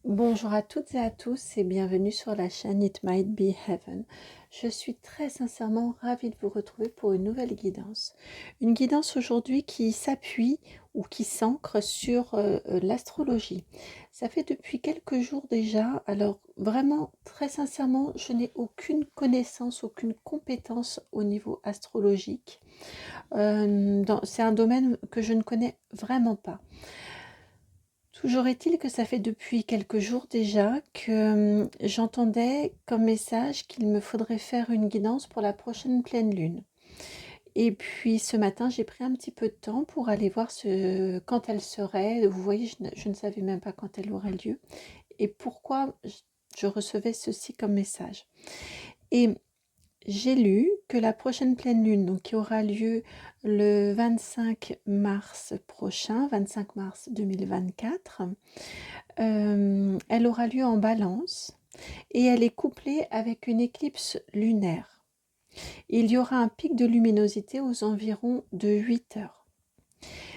Bonjour à toutes et à tous et bienvenue sur la chaîne It Might Be Heaven. Je suis très sincèrement ravie de vous retrouver pour une nouvelle guidance. Une guidance aujourd'hui qui s'appuie ou qui s'ancre sur l'astrologie. Ça fait depuis quelques jours déjà, alors vraiment très sincèrement, je n'ai aucune connaissance, aucune compétence au niveau astrologique. C'est un domaine que je ne connais vraiment pas. Toujours est-il que ça fait depuis quelques jours déjà que j'entendais comme message qu'il me faudrait faire une guidance pour la prochaine pleine lune. Et puis ce matin, j'ai pris un petit peu de temps pour aller voir quand elle serait. Vous voyez, je ne savais même pas quand elle aurait lieu et pourquoi je recevais ceci comme message. Et j'ai lu que la prochaine pleine lune, donc qui aura lieu le 25 mars prochain, 25 mars 2024, elle aura lieu en Balance et elle est couplée avec une éclipse lunaire. Il y aura un pic de luminosité aux environs de 8 heures.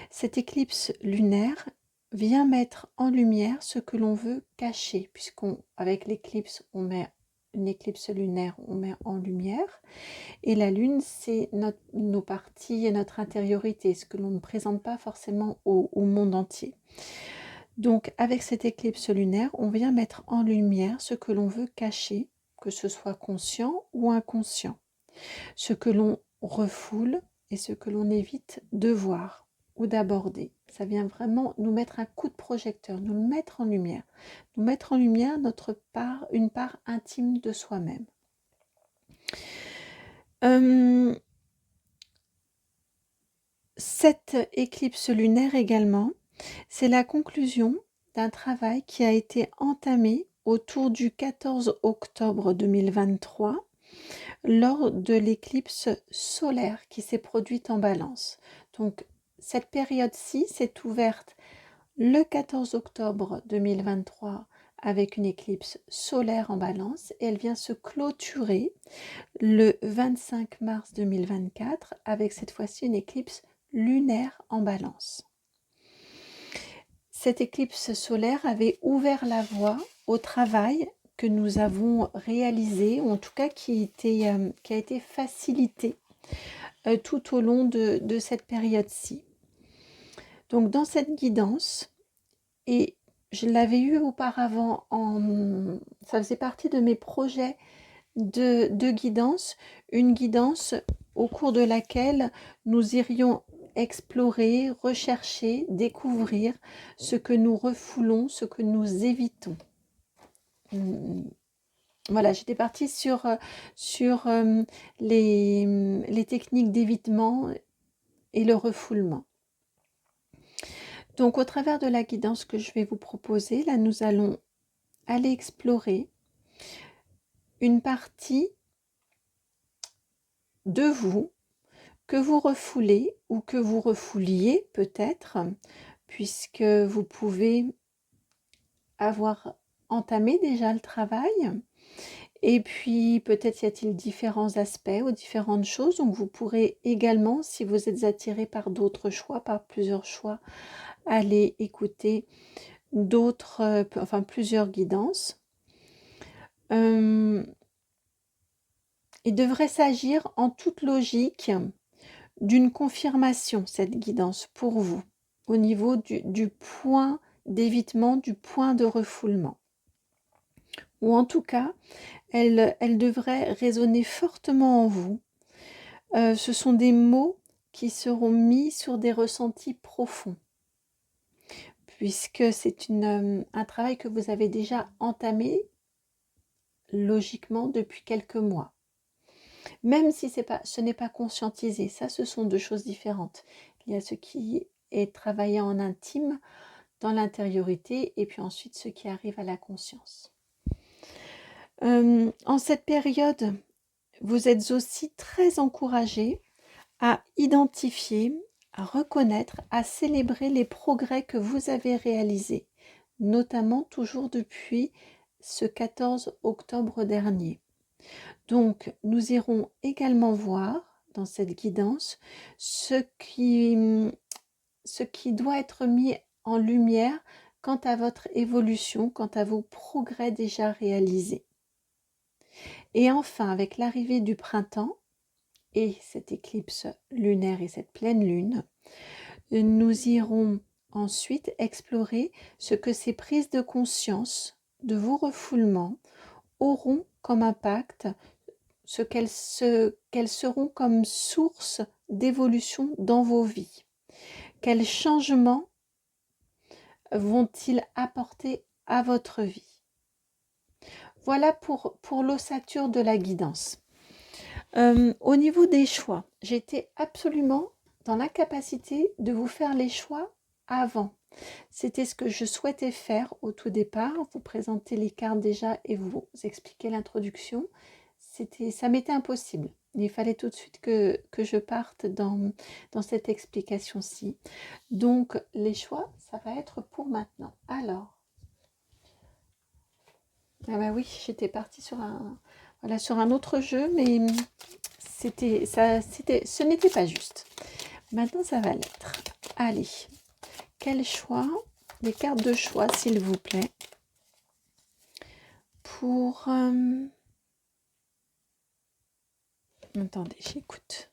Cette éclipse lunaire vient mettre en lumière ce que l'on veut cacher, puisqu'avec l'éclipse, on met une éclipse lunaire, on met en lumière, et la lune, c'est nos parties et notre intériorité, ce que l'on ne présente pas forcément au monde entier. Donc, avec cette éclipse lunaire, on vient mettre en lumière ce que l'on veut cacher, que ce soit conscient ou inconscient, ce que l'on refoule et ce que l'on évite de voir ou d'aborder. Ça vient vraiment nous mettre un coup de projecteur, nous mettre en lumière une part intime de soi-même. Cette éclipse lunaire également, c'est la conclusion d'un travail qui a été entamé autour du 14 octobre 2023 lors de l'éclipse solaire qui s'est produite en Balance. Donc cette période-ci s'est ouverte le 14 octobre 2023 avec une éclipse solaire en Balance et elle vient se clôturer le 25 mars 2024 avec cette fois-ci une éclipse lunaire en Balance. Cette éclipse solaire avait ouvert la voie au travail que nous avons réalisé, ou en tout cas qui a été facilité tout au long de cette période-ci. Donc dans cette guidance, et je l'avais eu auparavant, ça faisait partie de mes projets de guidance, une guidance au cours de laquelle nous irions explorer, rechercher, découvrir ce que nous refoulons, ce que nous évitons. Voilà, j'étais partie sur les techniques d'évitement et le refoulement. Donc, au travers de la guidance que je vais vous proposer, là, nous allons aller explorer une partie de vous que vous refoulez ou que vous refouliez peut-être, puisque vous pouvez avoir entamé déjà le travail. Et puis peut-être y a-t-il différents aspects ou différentes choses. Donc vous pourrez également, si vous êtes attiré par d'autres choix, par plusieurs choix, aller écouter plusieurs guidances. Il devrait s'agir en toute logique d'une confirmation, cette guidance, pour vous, au niveau du point d'évitement, du point de refoulement. Ou en tout cas, elle devrait résonner fortement en vous. Ce sont des mots qui seront mis sur des ressentis profonds, puisque c'est un travail que vous avez déjà entamé logiquement depuis quelques mois. Même si ce n'est pas conscientisé, ça ce sont deux choses différentes. Il y a ce qui est travaillé en intime, dans l'intériorité, et puis ensuite ce qui arrive à la conscience. En cette période, vous êtes aussi très encouragé à identifier, à reconnaître, à célébrer les progrès que vous avez réalisés, notamment toujours depuis ce 14 octobre dernier. Donc, nous irons également voir dans cette guidance ce qui doit être mis en lumière quant à votre évolution, quant à vos progrès déjà réalisés. Et enfin, avec l'arrivée du printemps et cette éclipse lunaire et cette pleine lune, nous irons ensuite explorer ce que ces prises de conscience de vos refoulements auront comme impact, ce qu'elles seront comme source d'évolution dans vos vies. Quels changements vont-ils apporter à votre vie? Voilà pour l'ossature de la guidance. Au niveau des choix, j'étais absolument dans l'incapacité de vous faire les choix avant. C'était ce que je souhaitais faire au tout départ, vous présenter les cartes déjà et vous expliquer l'introduction. Ça m'était impossible. Il fallait tout de suite que je parte dans cette explication-ci. Donc, les choix, ça va être pour maintenant. Alors, ah bah oui, j'étais partie sur un autre jeu, mais ce n'était pas juste. Maintenant, ça va l'être. Allez, quel choix? Des cartes de choix, s'il vous plaît. Pour... Attendez, j'écoute.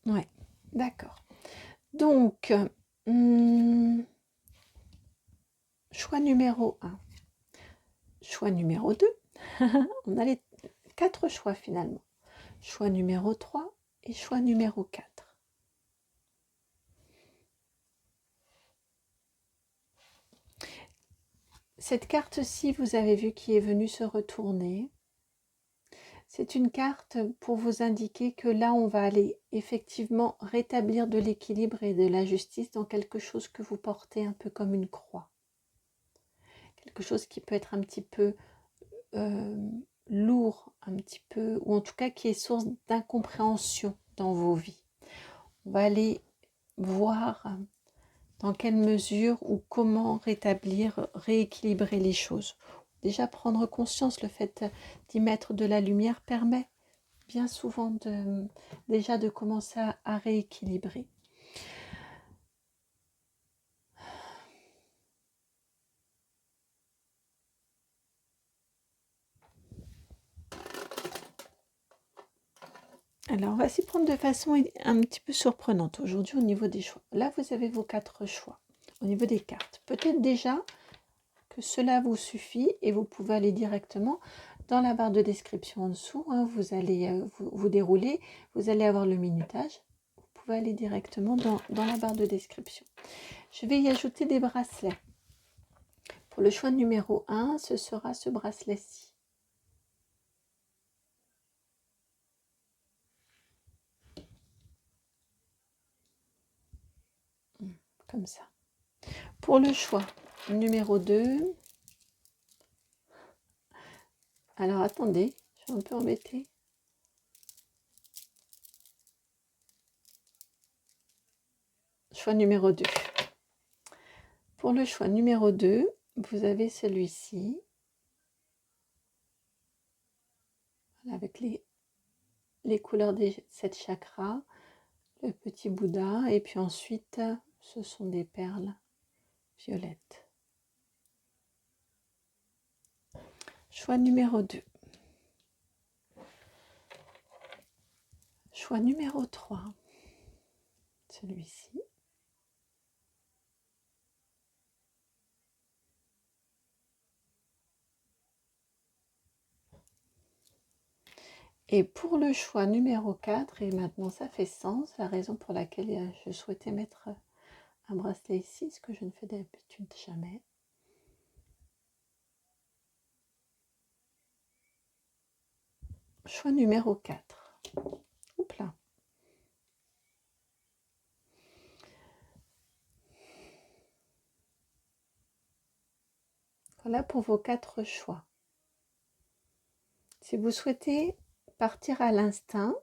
Ouais, d'accord. Donc, choix numéro 1. Choix numéro 2. On a les 4 choix finalement. Choix numéro 3 et choix numéro 4. Cette carte-ci, vous avez vu qui est venue se retourner. C'est une carte pour vous indiquer que là, on va aller effectivement rétablir de l'équilibre et de la justice dans quelque chose que vous portez un peu comme une croix. Quelque chose qui peut être un petit peu lourd, un petit peu, ou en tout cas qui est source d'incompréhension dans vos vies. On va aller voir dans quelle mesure ou comment rétablir, rééquilibrer les choses. Déjà prendre conscience, le fait d'y mettre de la lumière permet bien souvent déjà de commencer à rééquilibrer. Alors, on va s'y prendre de façon un petit peu surprenante aujourd'hui au niveau des choix. Là, vous avez vos 4 choix au niveau des cartes. Peut-être déjà que cela vous suffit et vous pouvez aller directement dans la barre de description en dessous. Vous allez vous dérouler, vous allez avoir le minutage. Vous pouvez aller directement dans la barre de description. Je vais y ajouter des bracelets. Pour le choix numéro 1, ce sera ce bracelet-ci. Comme ça. Pour le choix numéro 2, alors attendez, je suis un peu embêtée. Choix numéro 2. Pour le choix numéro 2, vous avez celui-ci. Avec les couleurs des 7 chakras, le petit Bouddha, et puis ensuite, ce sont des perles violettes. Choix numéro 2. Choix numéro 3. Celui-ci. Et pour le choix numéro 4, et maintenant ça fait sens, la raison pour laquelle je souhaitais mettre un bracelet ici, ce que je ne fais d'habitude jamais. Choix numéro 4. Oups là. Voilà pour vos 4 choix. Si vous souhaitez partir à l'instinct,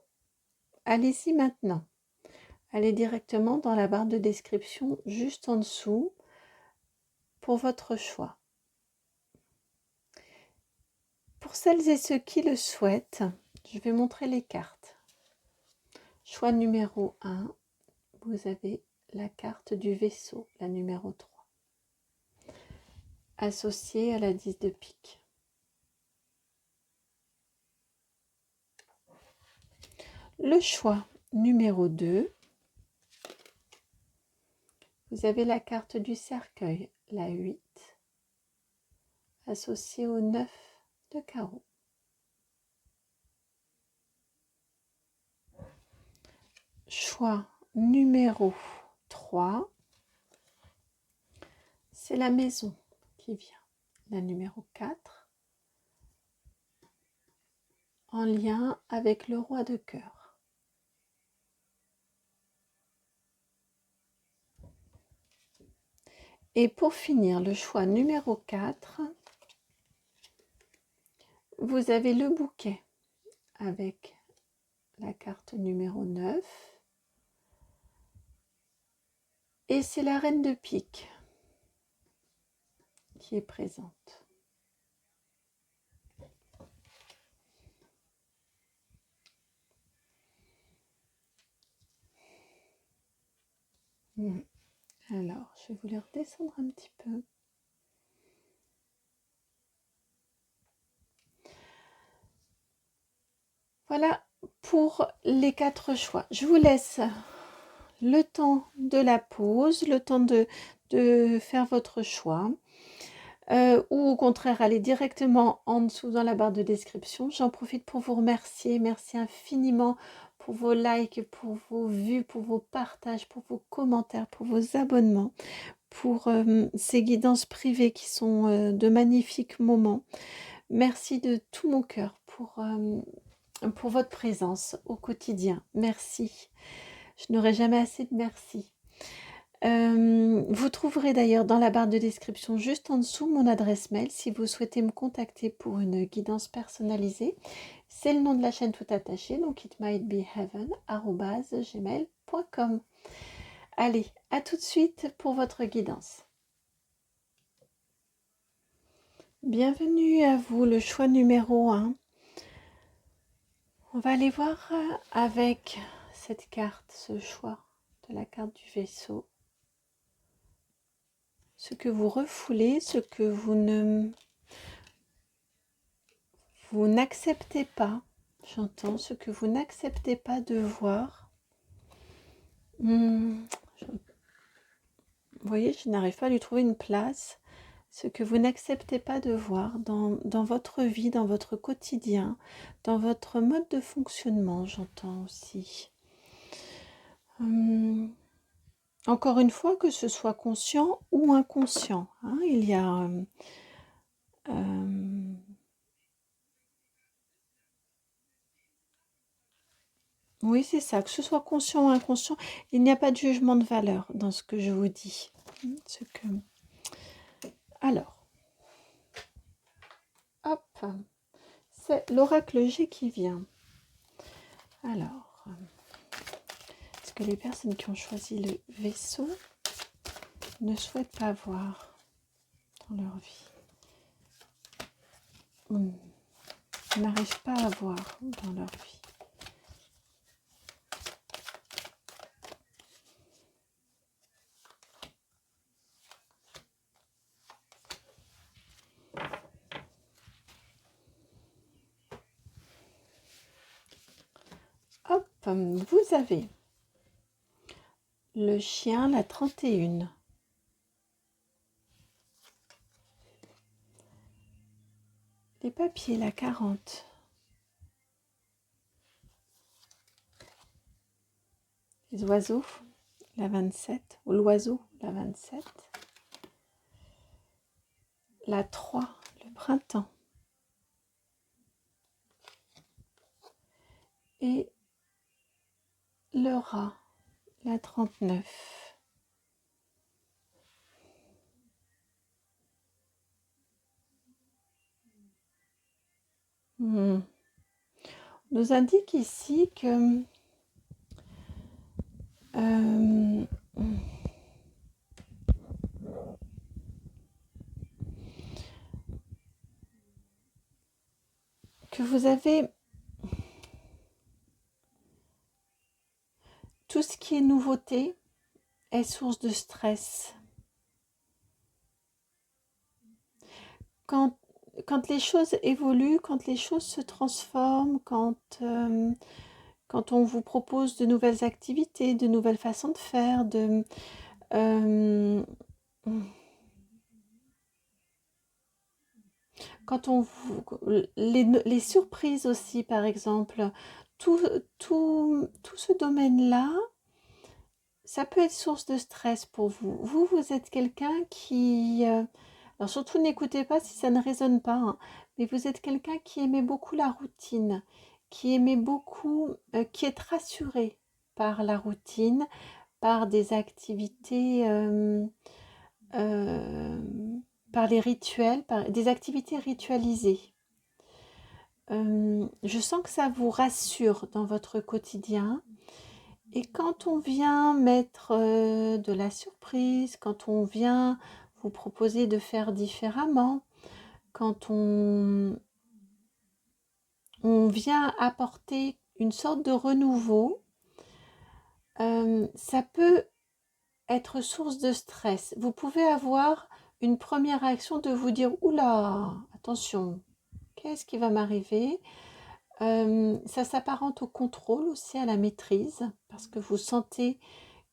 allez-y maintenant. Allez directement dans la barre de description juste en dessous pour votre choix. Pour celles et ceux qui le souhaitent, je vais montrer les cartes. Choix numéro 1, vous avez la carte du vaisseau, la numéro 3, associée à la 10 de pique. Le choix numéro 2, vous avez la carte du cercueil, la 8, associée au 9 de carreau. Choix numéro 3, c'est la maison qui vient, la numéro 4, en lien avec le roi de cœur. Et pour finir, le choix numéro 4, vous avez le bouquet avec la carte numéro 9 et c'est la reine de pique qui est présente. Alors, je vais vous les redescendre un petit peu. Voilà pour les 4 choix. Je vous laisse le temps de la pause, le temps de faire votre choix. Ou au contraire, aller directement en dessous dans la barre de description. J'en profite pour vous remercier. Merci infiniment pour vos likes, pour vos vues, pour vos partages, pour vos commentaires, pour vos abonnements, pour ces guidances privées qui sont de magnifiques moments. Merci de tout mon cœur pour votre présence au quotidien. Merci. Je n'aurai jamais assez de merci. Vous trouverez d'ailleurs dans la barre de description juste en dessous mon adresse mail si vous souhaitez me contacter pour une guidance personnalisée. C'est le nom de la chaîne tout attaché, donc itmightbeheaven@gmail.com. Allez, à tout de suite pour votre guidance. Bienvenue à vous, le choix numéro 1. On va aller voir avec cette carte, ce choix de la carte du vaisseau. Ce que vous refoulez, ce que vous n'acceptez pas, j'entends, ce que vous n'acceptez pas de voir. Vous voyez, je n'arrive pas à lui trouver une place. Ce que vous n'acceptez pas de voir dans votre vie, dans votre quotidien, dans votre mode de fonctionnement, j'entends aussi. Encore une fois, que ce soit conscient ou inconscient, hein, il y a oui, c'est ça, que ce soit conscient ou inconscient, il n'y a pas de jugement de valeur dans ce que je vous dis. Alors, hop, c'est l'oracle G qui vient. Alors, est-ce que les personnes qui ont choisi le vaisseau ne souhaitent pas voir dans leur vie, n'arrivent pas à voir dans leur vie? Hop, vous avez le chien, la 31. Les papiers, la 40. Les oiseaux, la 27. Ou l'oiseau, la 27. La 3, le printemps. Et le rat, la 39. On nous indique ici que vous avez qui est nouveauté est source de stress. Quand, quand les choses évoluent, quand les choses se transforment, quand on vous propose de nouvelles activités, de nouvelles façons de faire, euh, quand on vous, les surprises aussi, par exemple, tout, tout ce domaine-là, ça peut être source de stress pour vous. Vous êtes quelqu'un qui... alors surtout n'écoutez pas si ça ne résonne pas, hein, mais vous êtes quelqu'un qui aimait beaucoup la routine, qui aimait beaucoup, qui est rassuré par la routine, par des activités, euh, par les rituels, par des activités ritualisées. Je sens que ça vous rassure dans votre quotidien. Et quand on vient mettre de la surprise, quand on vient vous proposer de faire différemment, quand on vient apporter une sorte de renouveau, ça peut être source de stress. Vous pouvez avoir une première réaction de vous dire « Oula, attention, qu'est-ce qui va m'arriver ?» Ça s'apparente au contrôle aussi, à la maîtrise, parce que vous sentez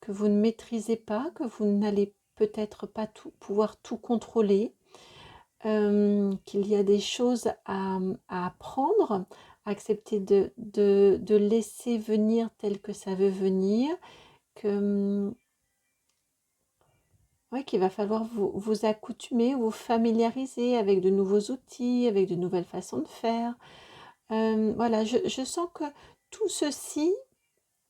que vous ne maîtrisez pas, que vous n'allez peut-être pas pouvoir tout contrôler, qu'il y a des choses à apprendre, accepter de laisser venir tel que ça veut venir, ouais, qu'il va falloir vous accoutumer, vous familiariser avec de nouveaux outils, avec de nouvelles façons de faire. Voilà, je sens que tout ceci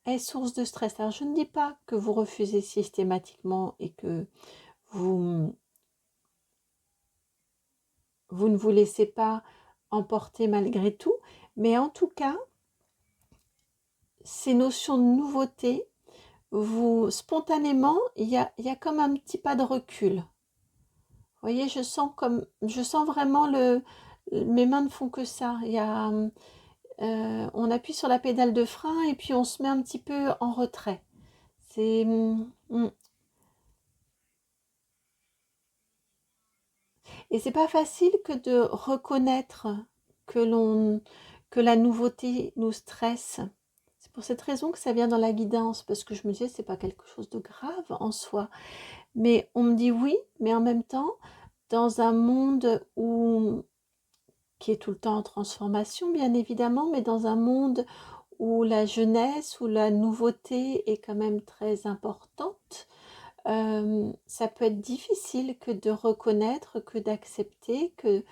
est source de stress. Alors, je ne dis pas que vous refusez systématiquement et que vous, vous ne vous laissez pas emporter malgré tout, mais en tout cas, ces notions de nouveauté, spontanément, il y a comme un petit pas de recul. Vous voyez, je sens vraiment mes mains ne font que ça. On appuie sur la pédale de frein et puis on se met un petit peu en retrait. C'est Et c'est pas facile que de reconnaître que la nouveauté nous stresse. C'est pour cette raison que ça vient dans la guidance, parce que je me disais c'est pas quelque chose de grave en soi. Mais on me dit oui, mais en même temps, dans un monde qui est tout le temps en transformation, bien évidemment, mais dans un monde où la jeunesse, où la nouveauté est quand même très importante, ça peut être difficile que de reconnaître, que d'accepter, que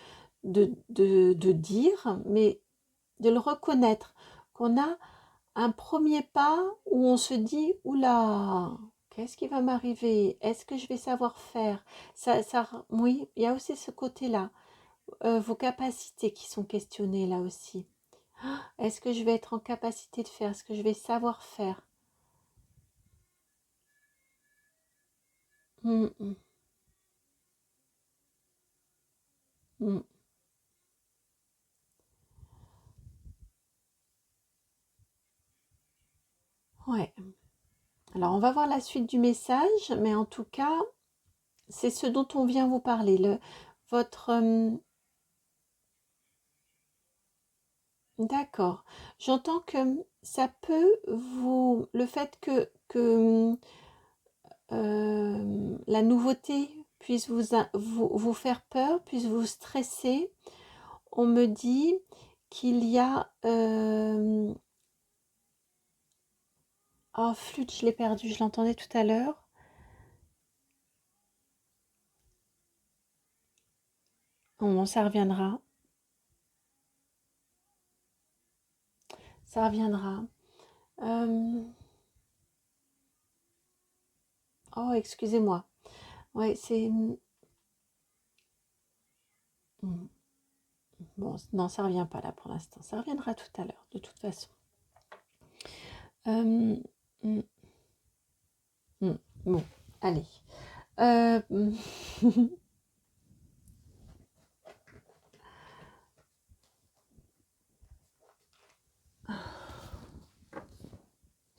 de dire, mais de le reconnaître, qu'on a un premier pas où on se dit « Oula, qu'est-ce qui va m'arriver? Est-ce que je vais savoir faire ?» Oui, il y a aussi ce côté-là. Vos capacités qui sont questionnées là aussi. Est-ce que je vais être en capacité de faire? Est-ce que je vais savoir faire? Mm, mm, mm. Ouais. Alors, on va voir la suite du message, mais en tout cas, c'est ce dont on vient vous parler. Votre, d'accord. J'entends que ça peut le fait que la nouveauté puisse vous faire peur, puisse vous stresser. On me dit qu'il y a... oh, flûte, je l'ai perdu, je l'entendais tout à l'heure. Bon, ça reviendra. Ça reviendra. Oh, excusez-moi. Ouais, c'est... Bon, non, ça revient pas là pour l'instant. Ça reviendra tout à l'heure, de toute façon. Euh, mm, bon, allez. Euh,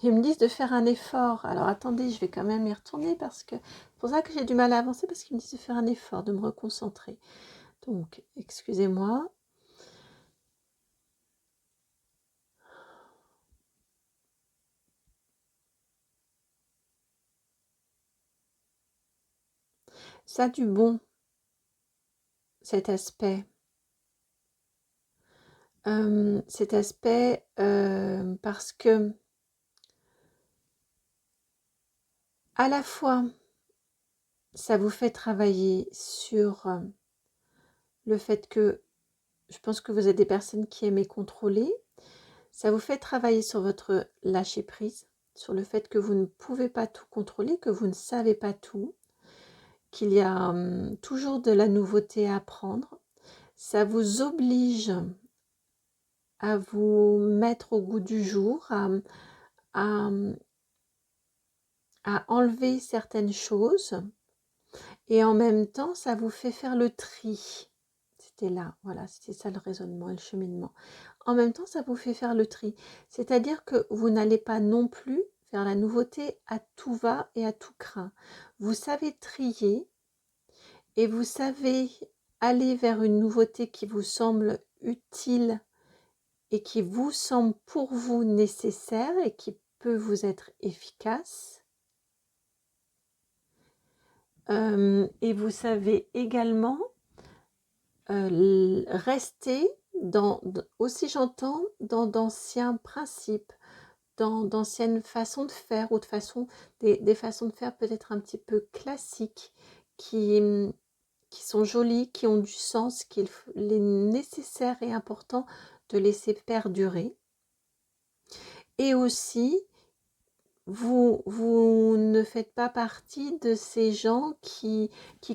Ils me disent de faire un effort. Alors attendez, je vais quand même y retourner parce que c'est pour ça que j'ai du mal à avancer parce qu'ils me disent de faire un effort, de me reconcentrer. Donc, excusez-moi. Ça a du bon, cet aspect. Parce que à la fois, ça vous fait travailler sur le fait que je pense que vous êtes des personnes qui aiment contrôler. Ça vous fait travailler sur votre lâcher prise, sur le fait que vous ne pouvez pas tout contrôler, que vous ne savez pas tout, qu'il y a toujours de la nouveauté à apprendre. Ça vous oblige à vous mettre au goût du jour, à, à enlever certaines choses. Et en même temps, ça vous fait faire le tri. C'était là, voilà, c'était ça le raisonnement et le cheminement. En même temps, ça vous fait faire le tri. C'est-à-dire que vous n'allez pas non plus faire la nouveauté à tout va et à tout craint. Vous savez trier et vous savez aller vers une nouveauté qui vous semble utile et qui vous semble pour vous nécessaire et qui peut vous être efficace. Et vous savez également rester aussi j'entends, dans d'anciens principes, d'anciennes façons de faire ou des façons de faire peut-être un petit peu classiques qui sont jolies, qui ont du sens, qu'il est nécessaire et important de laisser perdurer. Et aussi, vous ne faites pas partie de ces gens qui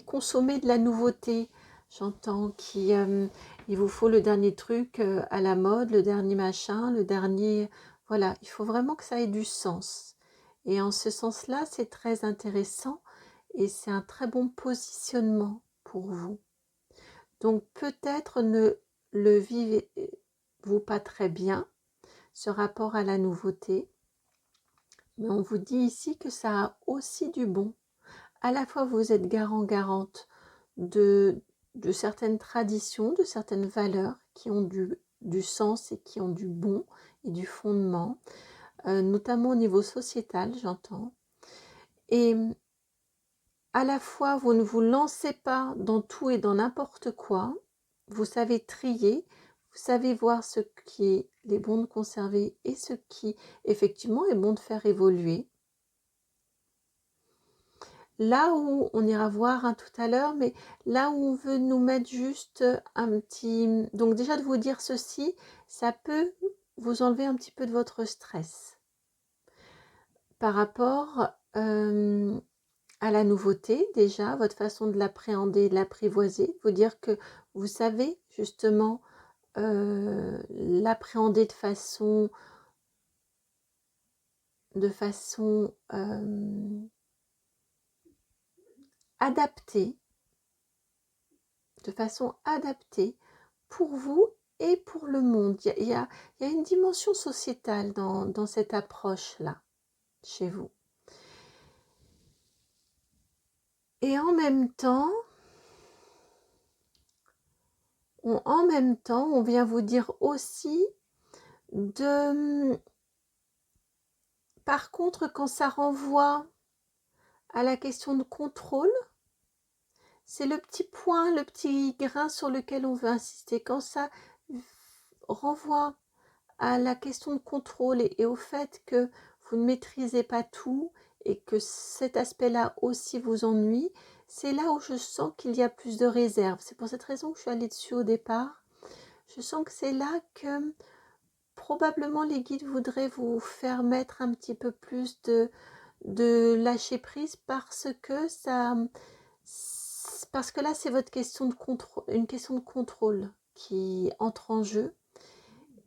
consommaient de la nouveauté. J'entends il vous faut le dernier truc à la mode, le dernier machin, le dernier... Voilà, il faut vraiment que ça ait du sens. Et en ce sens-là, c'est très intéressant et c'est un très bon positionnement pour vous. Donc peut-être ne le vivez-vous pas très bien, ce rapport à la nouveauté. Mais on vous dit ici que ça a aussi du bon. À la fois, vous êtes garante de certaines traditions, de certaines valeurs qui ont du sens et qui ont du bon et du fondement, notamment au niveau sociétal, j'entends. Et à la fois, vous ne vous lancez pas dans tout et dans n'importe quoi. Vous savez trier, vous savez voir ce qui est bon de conserver et ce qui, effectivement, est bon de faire évoluer. Là où on ira voir tout à l'heure, mais là où on veut nous mettre juste un petit... Donc déjà de vous dire ceci, ça peut vous enlever un petit peu de votre stress par rapport à la nouveauté, déjà, votre façon de l'appréhender, de l'apprivoiser, vous dire que vous savez justement l'appréhender de façon adaptée, de façon adaptée pour vous et pour le monde. Il y a une dimension sociétale dans cette approche-là, chez vous. Et en même temps, on vient vous dire aussi par contre, quand ça renvoie à la question de contrôle, c'est le petit point, le petit grain sur lequel on veut insister. Quand ça renvoie à la question de contrôle et au fait que vous ne maîtrisez pas tout et que cet aspect-là aussi vous ennuie, c'est là où je sens qu'il y a plus de réserve. C'est pour cette raison que je suis allée dessus au départ. Je sens que c'est là que probablement les guides voudraient vous faire mettre un petit peu plus de lâcher prise parce que là c'est votre question de contrôle, une question de contrôle qui entre en jeu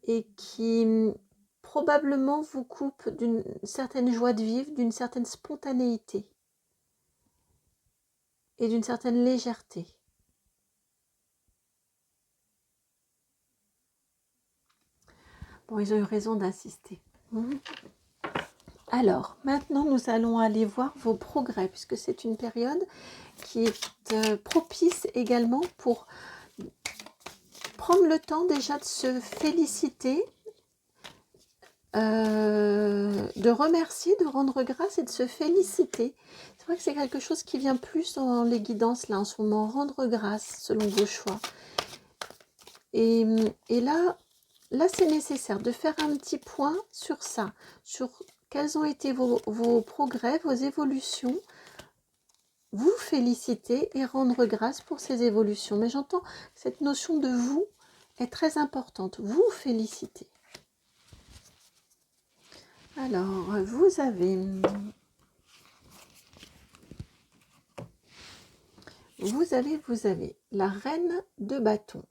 et qui probablement vous coupe d'une certaine joie de vivre, d'une certaine spontanéité et d'une certaine légèreté. Bon, ils ont eu raison d'insister. Alors, maintenant, nous allons aller voir vos progrès, puisque c'est une période qui est propice également pour prendre le temps déjà de se féliciter, de remercier, de rendre grâce et de se féliciter. C'est vrai que c'est quelque chose qui vient plus dans les guidances là en ce moment, rendre grâce selon vos choix. Et là c'est nécessaire de faire un petit point sur ça, sur quels ont été vos progrès, vos évolutions, vous féliciter et rendre grâce pour ces évolutions. Mais j'entends cette notion de vous est très importante, vous féliciter. Alors, vous avez la reine de bâton.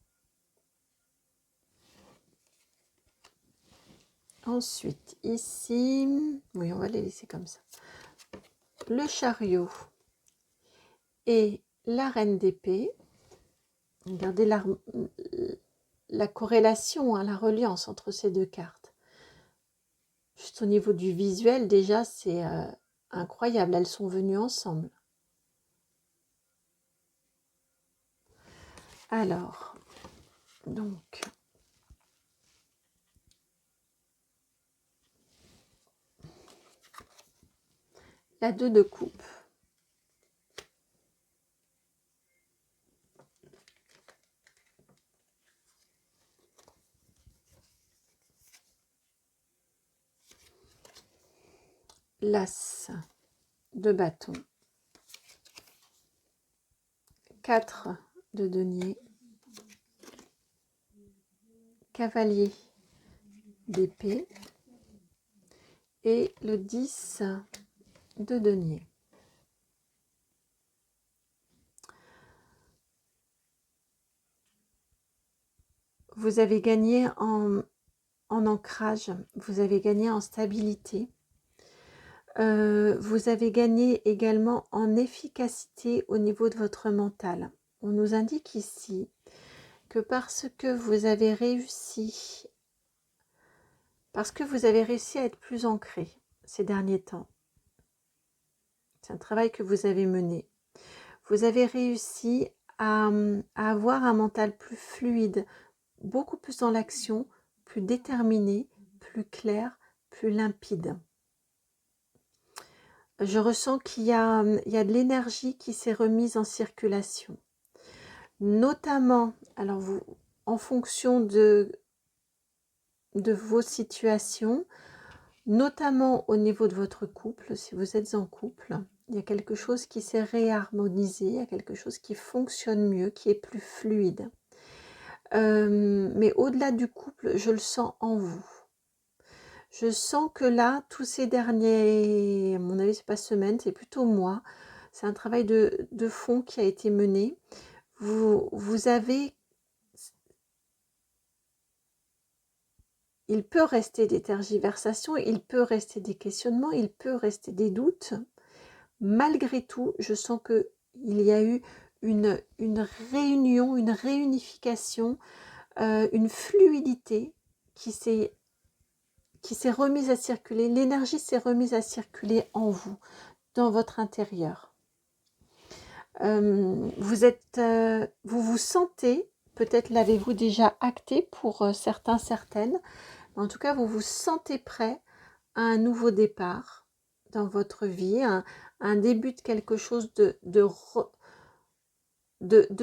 Ensuite, ici, oui, on va les laisser comme ça. Le chariot et la reine d'épée. Regardez la corrélation, hein, la reliance entre ces deux cartes. Juste au niveau du visuel, déjà, c'est incroyable. Elles sont venues ensemble. Alors, donc, la 2 de coupe. L'as de bâton. 4 de denier. Cavalier d'épée. Et le 10 de denier. Vous avez gagné en ancrage, vous avez gagné en stabilité, vous avez gagné également en efficacité au niveau de votre mental. On nous indique ici que parce que vous avez réussi à être plus ancré ces derniers temps, c'est un travail que vous avez mené, vous avez réussi à avoir un mental plus fluide, beaucoup plus dans l'action, plus déterminé, plus clair, plus limpide. Je ressens qu'il y a de l'énergie qui s'est remise en circulation. Notamment, alors vous, en fonction de vos situations, notamment au niveau de votre couple, si vous êtes en couple, il y a quelque chose qui s'est réharmonisé, il y a quelque chose qui fonctionne mieux, qui est plus fluide. Mais au-delà du couple, je le sens en vous. Je sens que là, tous ces derniers, à mon avis, c'est pas semaines, c'est plutôt mois, c'est un travail de fond qui a été mené. Vous avez, il peut rester des tergiversations, il peut rester des questionnements, il peut rester des doutes. Malgré tout, je sens que il y a eu une réunion, une réunification, une fluidité qui s'est remise à circuler, l'énergie s'est remise à circuler en vous, dans votre intérieur. Vous vous sentez, peut-être l'avez-vous déjà acté pour certains, certaines, mais en tout cas, vous vous sentez prêt à un nouveau départ dans votre vie, un début de quelque chose de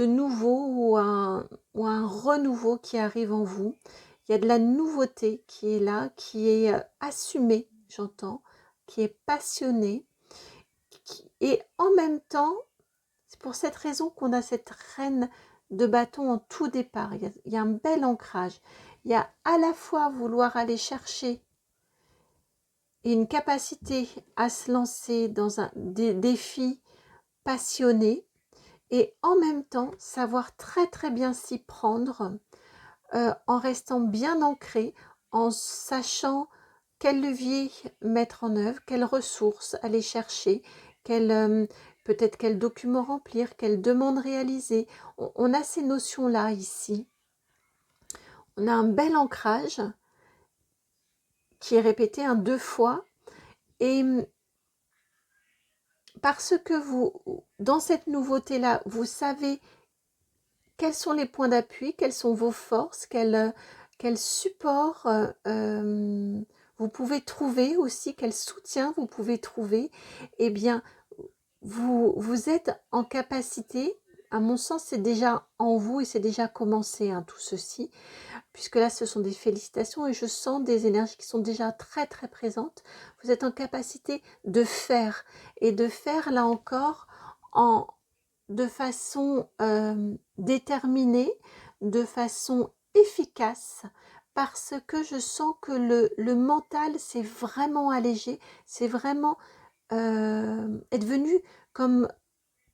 nouveau ou un renouveau qui arrive en vous. Il y a de la nouveauté qui est là, qui est assumée, j'entends, qui est passionnée. Et en même temps, c'est pour cette raison qu'on a cette reine de bâton en tout départ. Il y a un bel ancrage. Il y a à la fois vouloir aller chercher et une capacité à se lancer dans un défi passionné et en même temps savoir très très bien s'y prendre en restant bien ancré, en sachant quel levier mettre en œuvre, quelles ressources aller chercher, peut-être quel document remplir, quelle demande réaliser. On a ces notions-là ici. On a un bel ancrage qui est répété 2 fois Et parce que vous, dans cette nouveauté-là, vous savez quels sont les points d'appui, quelles sont vos forces, quel support vous pouvez trouver aussi, quel soutien vous pouvez trouver, eh bien, vous êtes en capacité, à mon sens, c'est déjà en vous et c'est déjà commencé, hein, tout ceci, puisque là, ce sont des félicitations et je sens des énergies qui sont déjà très, très présentes. Vous êtes en capacité de faire et de faire, là encore, de façon déterminée, de façon efficace, parce que je sens que le mental s'est vraiment allégé, c'est vraiment est devenu comme,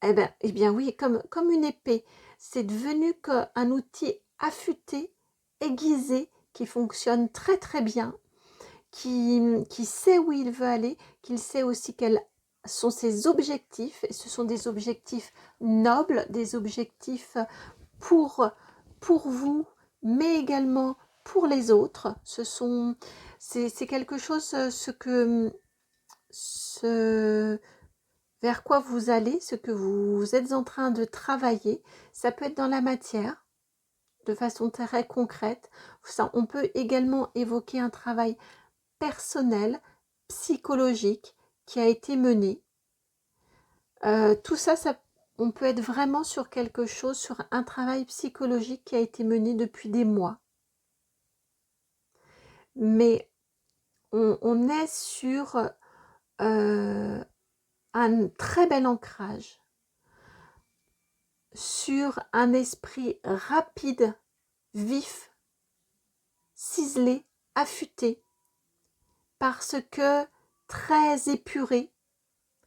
eh bien oui, comme une épée. C'est devenu un outil affûté, aiguisé, qui fonctionne très très bien, qui sait où il veut aller, qu'il sait aussi quels sont ses objectifs. Et ce sont des objectifs nobles, des objectifs pour vous, mais également pour les autres. C'est quelque chose, ce vers quoi vous allez, ce que vous êtes en train de travailler. Ça peut être dans la matière, de façon très concrète. Ça, on peut également évoquer un travail personnel, psychologique, qui a été mené. Tout ça, on peut être vraiment sur quelque chose, sur un travail psychologique qui a été mené depuis des mois. Mais on est sur un très bel ancrage, sur un esprit rapide, vif, ciselé, affûté, parce que très épuré,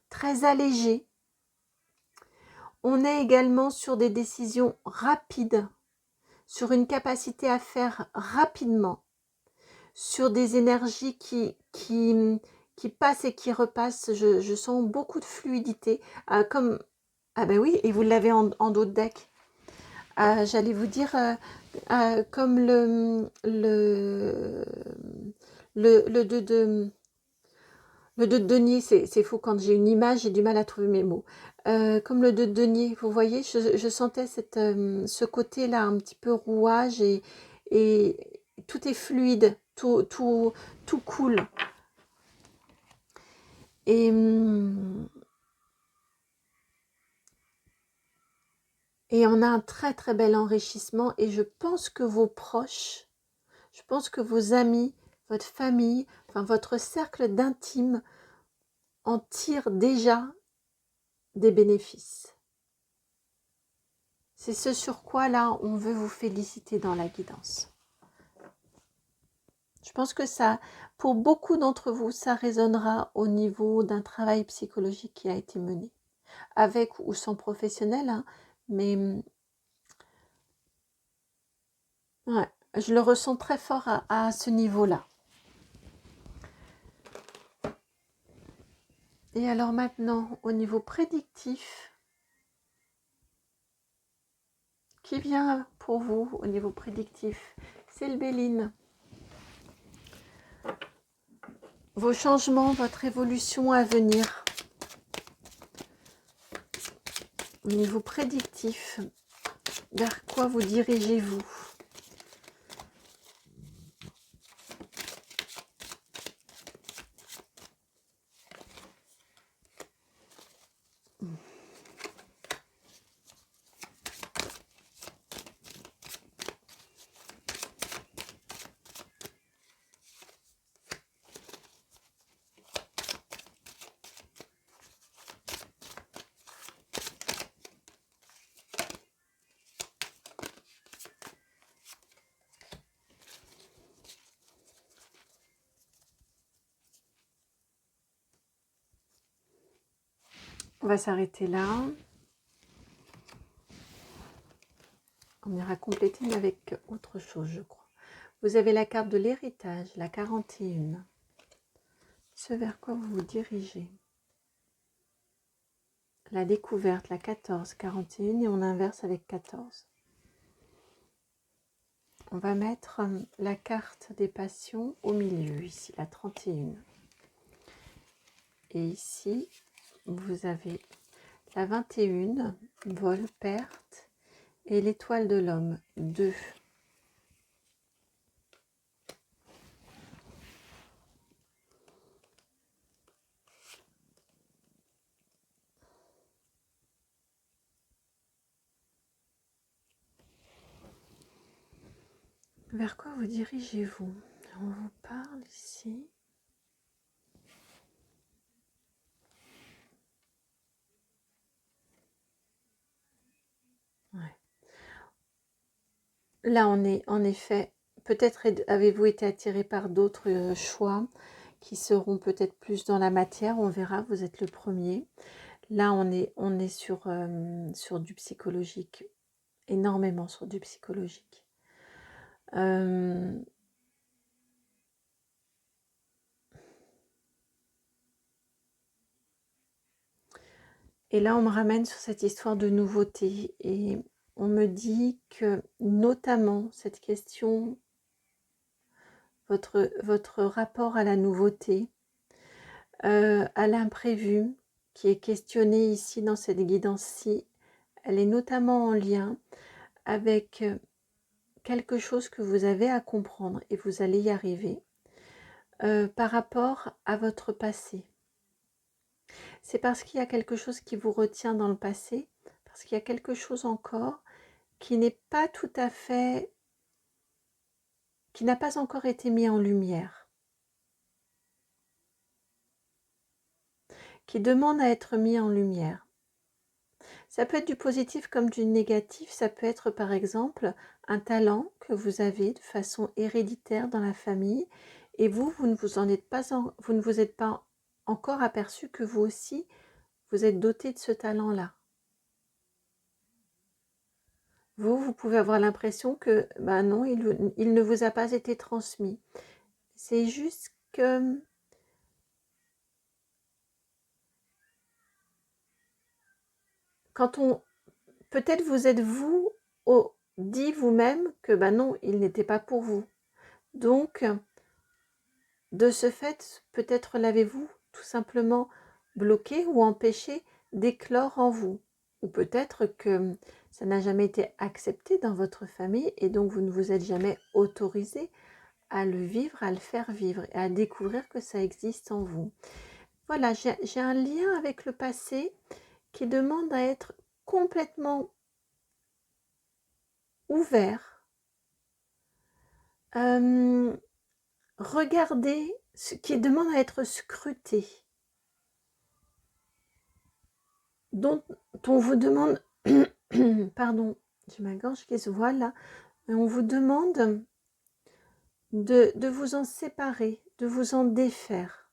très allégé. On est également sur des décisions rapides, sur une capacité à faire rapidement, sur des énergies qui passent et qui repassent. Je sens beaucoup de fluidité, comme, ah ben oui, et vous l'avez en dos de deck. J'allais vous dire, comme le 2 de... Le 2 de denier, c'est fou, quand j'ai une image, j'ai du mal à trouver mes mots. Comme le 2 de denier, vous voyez, je sentais ce côté-là, un petit peu rouage, et tout est fluide, tout coule. Et on a un très très bel enrichissement, et je pense que vos proches, je pense que vos amis, votre famille, enfin votre cercle d'intime en tire déjà des bénéfices. C'est ce sur quoi là on veut vous féliciter dans la guidance. Je pense que ça, pour beaucoup d'entre vous, ça résonnera au niveau d'un travail psychologique qui a été mené, avec ou sans professionnel, hein, mais ouais, je le ressens très fort à ce niveau-là. Et alors maintenant, au niveau prédictif, qui vient pour vous au niveau prédictif? C'est le Béline. Vos changements, votre évolution à venir. Au niveau prédictif, vers quoi vous dirigez-vous? On va s'arrêter là. On ira compléter avec autre chose, je crois. Vous avez la carte de l'héritage, la 41. Ce vers quoi vous vous dirigez. La découverte, la 14, 41, et on inverse avec 14. On va mettre la carte des passions au milieu, ici, la 31. Et ici, vous avez la 21, vol, perte, et l'étoile de l'homme, 2. Vers quoi vous dirigez-vous? On vous parle ici. Ouais. Là, on est en effet, peut-être avez-vous été attiré par d'autres choix qui seront peut-être plus dans la matière. On verra, vous êtes le premier. Là, on est sur du psychologique, énormément sur du psychologique. Et là, on me ramène sur cette histoire de nouveauté et on me dit que notamment cette question, votre rapport à la nouveauté, à l'imprévu, qui est questionné ici dans cette guidance-ci, elle est notamment en lien avec quelque chose que vous avez à comprendre et vous allez y arriver par rapport à votre passé. C'est parce qu'il y a quelque chose qui vous retient dans le passé, parce qu'il y a quelque chose encore qui n'est pas tout à fait, qui n'a pas encore été mis en lumière, qui demande à être mis en lumière. Ça peut être du positif comme du négatif, ça peut être par exemple un talent que vous avez de façon héréditaire dans la famille et vous ne vous êtes pas encore aperçu que vous aussi, vous êtes doté de ce talent-là. Vous pouvez avoir l'impression que, ben non, il ne vous a pas été transmis. C'est juste que quand peut-être vous êtes dit vous-même que ben non, il n'était pas pour vous. Donc, de ce fait, peut-être l'avez-vous tout simplement bloqué ou empêché d'éclore en vous. Ou peut-être que ça n'a jamais été accepté dans votre famille et donc vous ne vous êtes jamais autorisé à le vivre, à le faire vivre et à découvrir que ça existe en vous. Voilà, j'ai un lien avec le passé qui demande à être complètement ouvert. Regardez, ce qui demande à être scruté. Dont on vous demande, pardon, j'ai ma gorge qui se voile là, mais on vous demande de vous en séparer, de vous en défaire.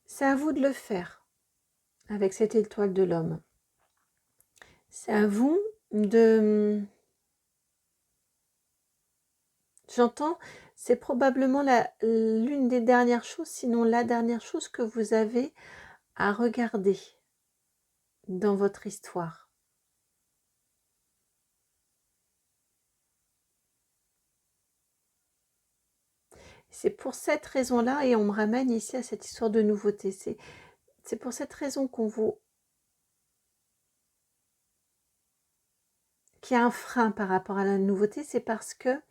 C'est à vous de le faire avec cette étoile de l'homme. C'est à vous de... J'entends, c'est probablement l'une des dernières choses, sinon la dernière chose que vous avez à regarder dans votre histoire. C'est pour cette raison-là, et on me ramène ici à cette histoire de nouveauté, c'est pour cette raison qu'il y a un frein par rapport à la nouveauté, c'est parce que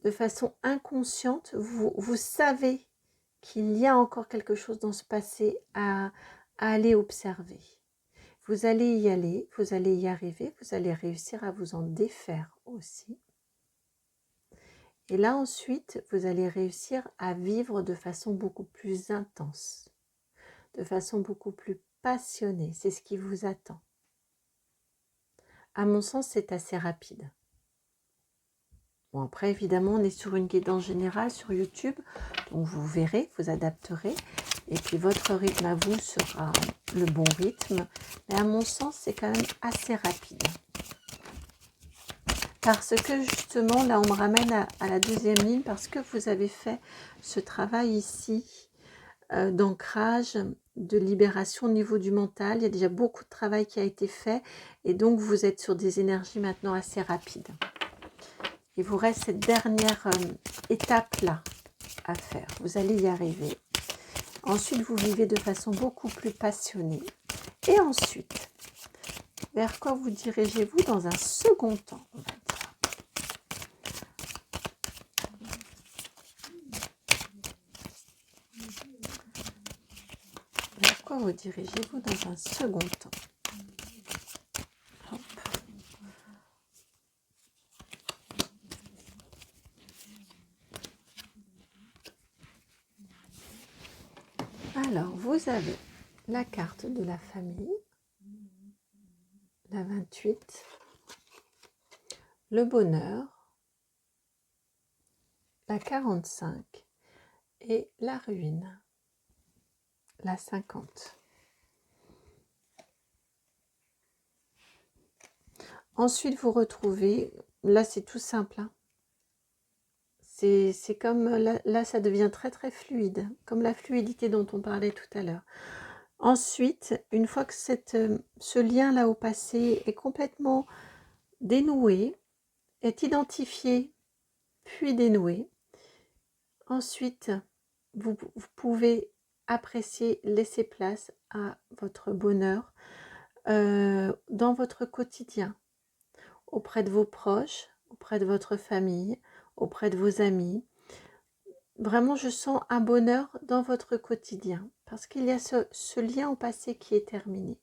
de façon inconsciente, vous savez qu'il y a encore quelque chose dans ce passé à aller observer. Vous allez y aller, vous allez y arriver, vous allez réussir à vous en défaire aussi. Et là ensuite, vous allez réussir à vivre de façon beaucoup plus intense, de façon beaucoup plus passionnée. C'est ce qui vous attend. À mon sens, c'est assez rapide. Bon, après, évidemment, on est sur une guidance générale sur YouTube, donc vous verrez, vous adapterez, et puis votre rythme à vous sera le bon rythme, mais à mon sens, c'est quand même assez rapide. Parce que justement, là, on me ramène à la deuxième ligne, parce que vous avez fait ce travail ici d'ancrage, de libération au niveau du mental. Il y a déjà beaucoup de travail qui a été fait, et donc vous êtes sur des énergies maintenant assez rapides. Il vous reste cette dernière étape-là. à faire. Vous allez y arriver. Ensuite, vous vivez de façon beaucoup plus passionnée. Et ensuite, vers quoi vous dirigez-vous dans un second temps, on va dire. Vers quoi vous dirigez-vous dans un second temps? Hop. Alors, vous avez la carte de la famille, la 28, le bonheur, la 45 et la ruine, la 50. Ensuite, vous retrouvez, là c'est tout simple, hein. C'est comme, là ça devient très très fluide, comme la fluidité dont on parlait tout à l'heure. Ensuite, une fois que ce lien-là au passé est complètement dénoué, est identifié, puis dénoué, ensuite, vous pouvez apprécier, laisser place à votre bonheur dans votre quotidien, auprès de vos proches, auprès de votre famille, auprès de vos amis. Vraiment, je sens un bonheur dans votre quotidien parce qu'il y a ce lien au passé qui est terminé.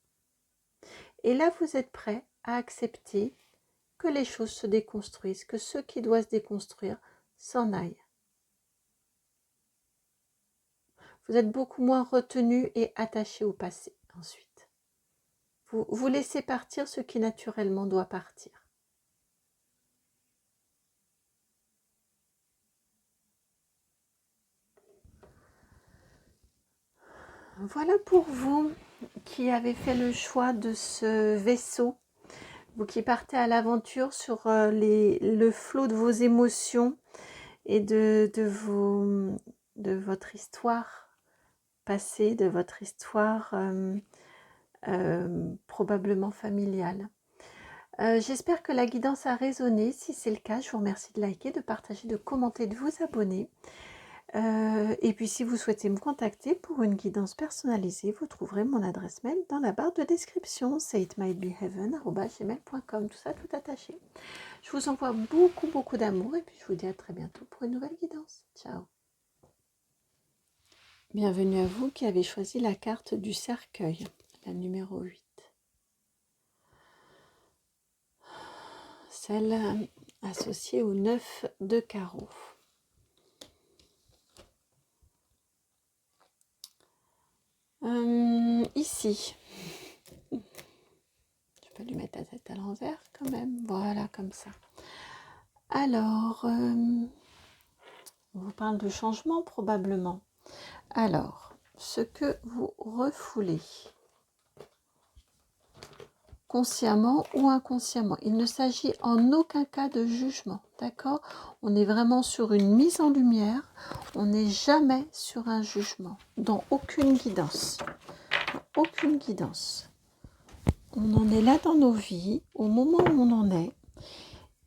Et là, vous êtes prêt à accepter que les choses se déconstruisent, que ce qui doit se déconstruire s'en aille. Vous êtes beaucoup moins retenu et attaché au passé ensuite. Vous laissez partir ce qui naturellement doit partir. Voilà pour vous qui avez fait le choix de ce vaisseau, vous qui partez à l'aventure sur le flot de vos émotions et de votre histoire passée, de votre histoire probablement familiale. J'espère que la guidance a résonné. Si c'est le cas, je vous remercie de liker, de partager, de commenter, de vous abonner. Et puis si vous souhaitez me contacter pour une guidance personnalisée, vous trouverez mon adresse mail dans la barre de description, sayitmightbeheaven@gmail.com, tout ça tout attaché. Je vous envoie beaucoup d'amour et puis je vous dis à très bientôt pour une nouvelle guidance. Ciao. Bienvenue à vous qui avez choisi la carte du cercueil, la numéro 8. Celle associée au 9 de carreau. Ici, je peux lui mettre la tête à l'envers quand même, voilà, comme ça. Alors, on vous parle de changement probablement. Alors, ce que vous refoulez, consciemment ou inconsciemment, il ne s'agit en aucun cas de jugement, d'accord? On est vraiment sur une mise en lumière, on n'est jamais sur un jugement, dans aucune guidance. Aucune guidance. On en est là dans nos vies, au moment où on en est.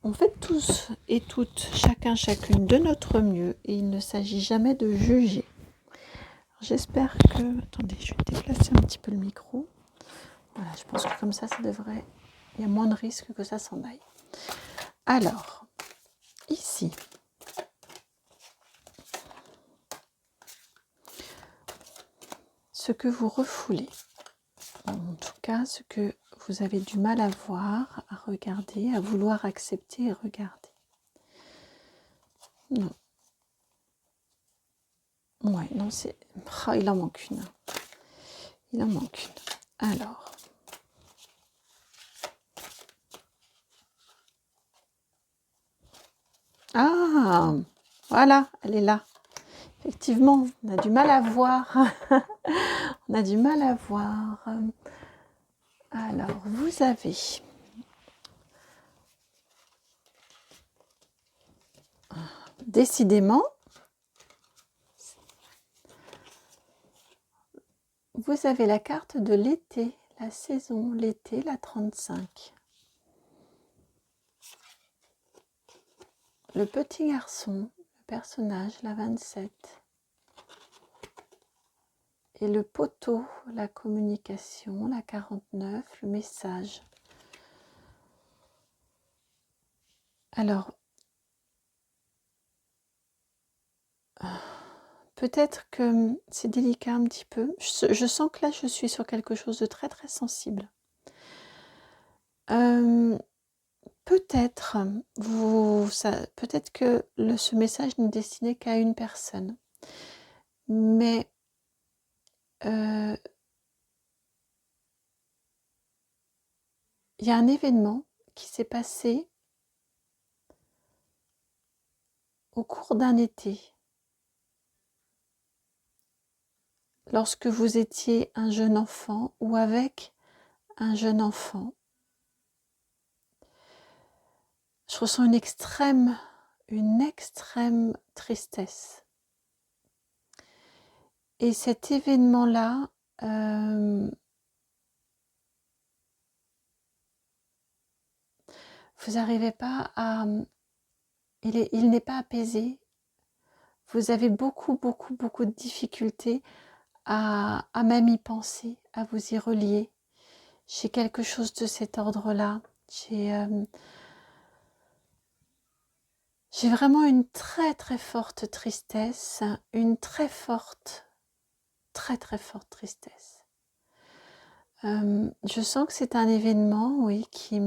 On fait tous et toutes, chacune de notre mieux, et il ne s'agit jamais de juger. J'espère que... Attendez, je vais déplacer un petit peu le micro. Voilà, je pense que comme ça devrait... Il y a moins de risques que ça s'en aille. Alors, ici, ce que vous refoulez, en tout cas, ce que vous avez du mal à voir, à regarder, à vouloir accepter et regarder. Non. Ouais, non, c'est... Oh, il en manque une. Il en manque une. Alors. Ah, voilà, elle est là. Effectivement, on a du mal à voir. On a du mal à voir. Alors, vous avez... Décidément, vous avez la carte de l'été, la saison, l'été, la 35. Le petit personnage, la 27. Et le poteau, la communication, la 49, le message. Alors, peut-être que c'est délicat un petit peu. Je sens que là, je suis sur quelque chose de très très sensible. Peut-être peut-être que ce message n'est destiné qu'à une personne. Mais il y a un événement qui s'est passé au cours d'un été, lorsque vous étiez un jeune enfant ou avec un jeune enfant. Je ressens une extrême tristesse. Et cet événement-là, vous n'arrivez pas à... Il n'est pas apaisé. Vous avez beaucoup de difficultés à même y penser, à vous y relier. J'ai quelque chose de cet ordre-là. J'ai vraiment une très forte tristesse, une très forte tristesse. Je sens que c'est un événement, oui, qui...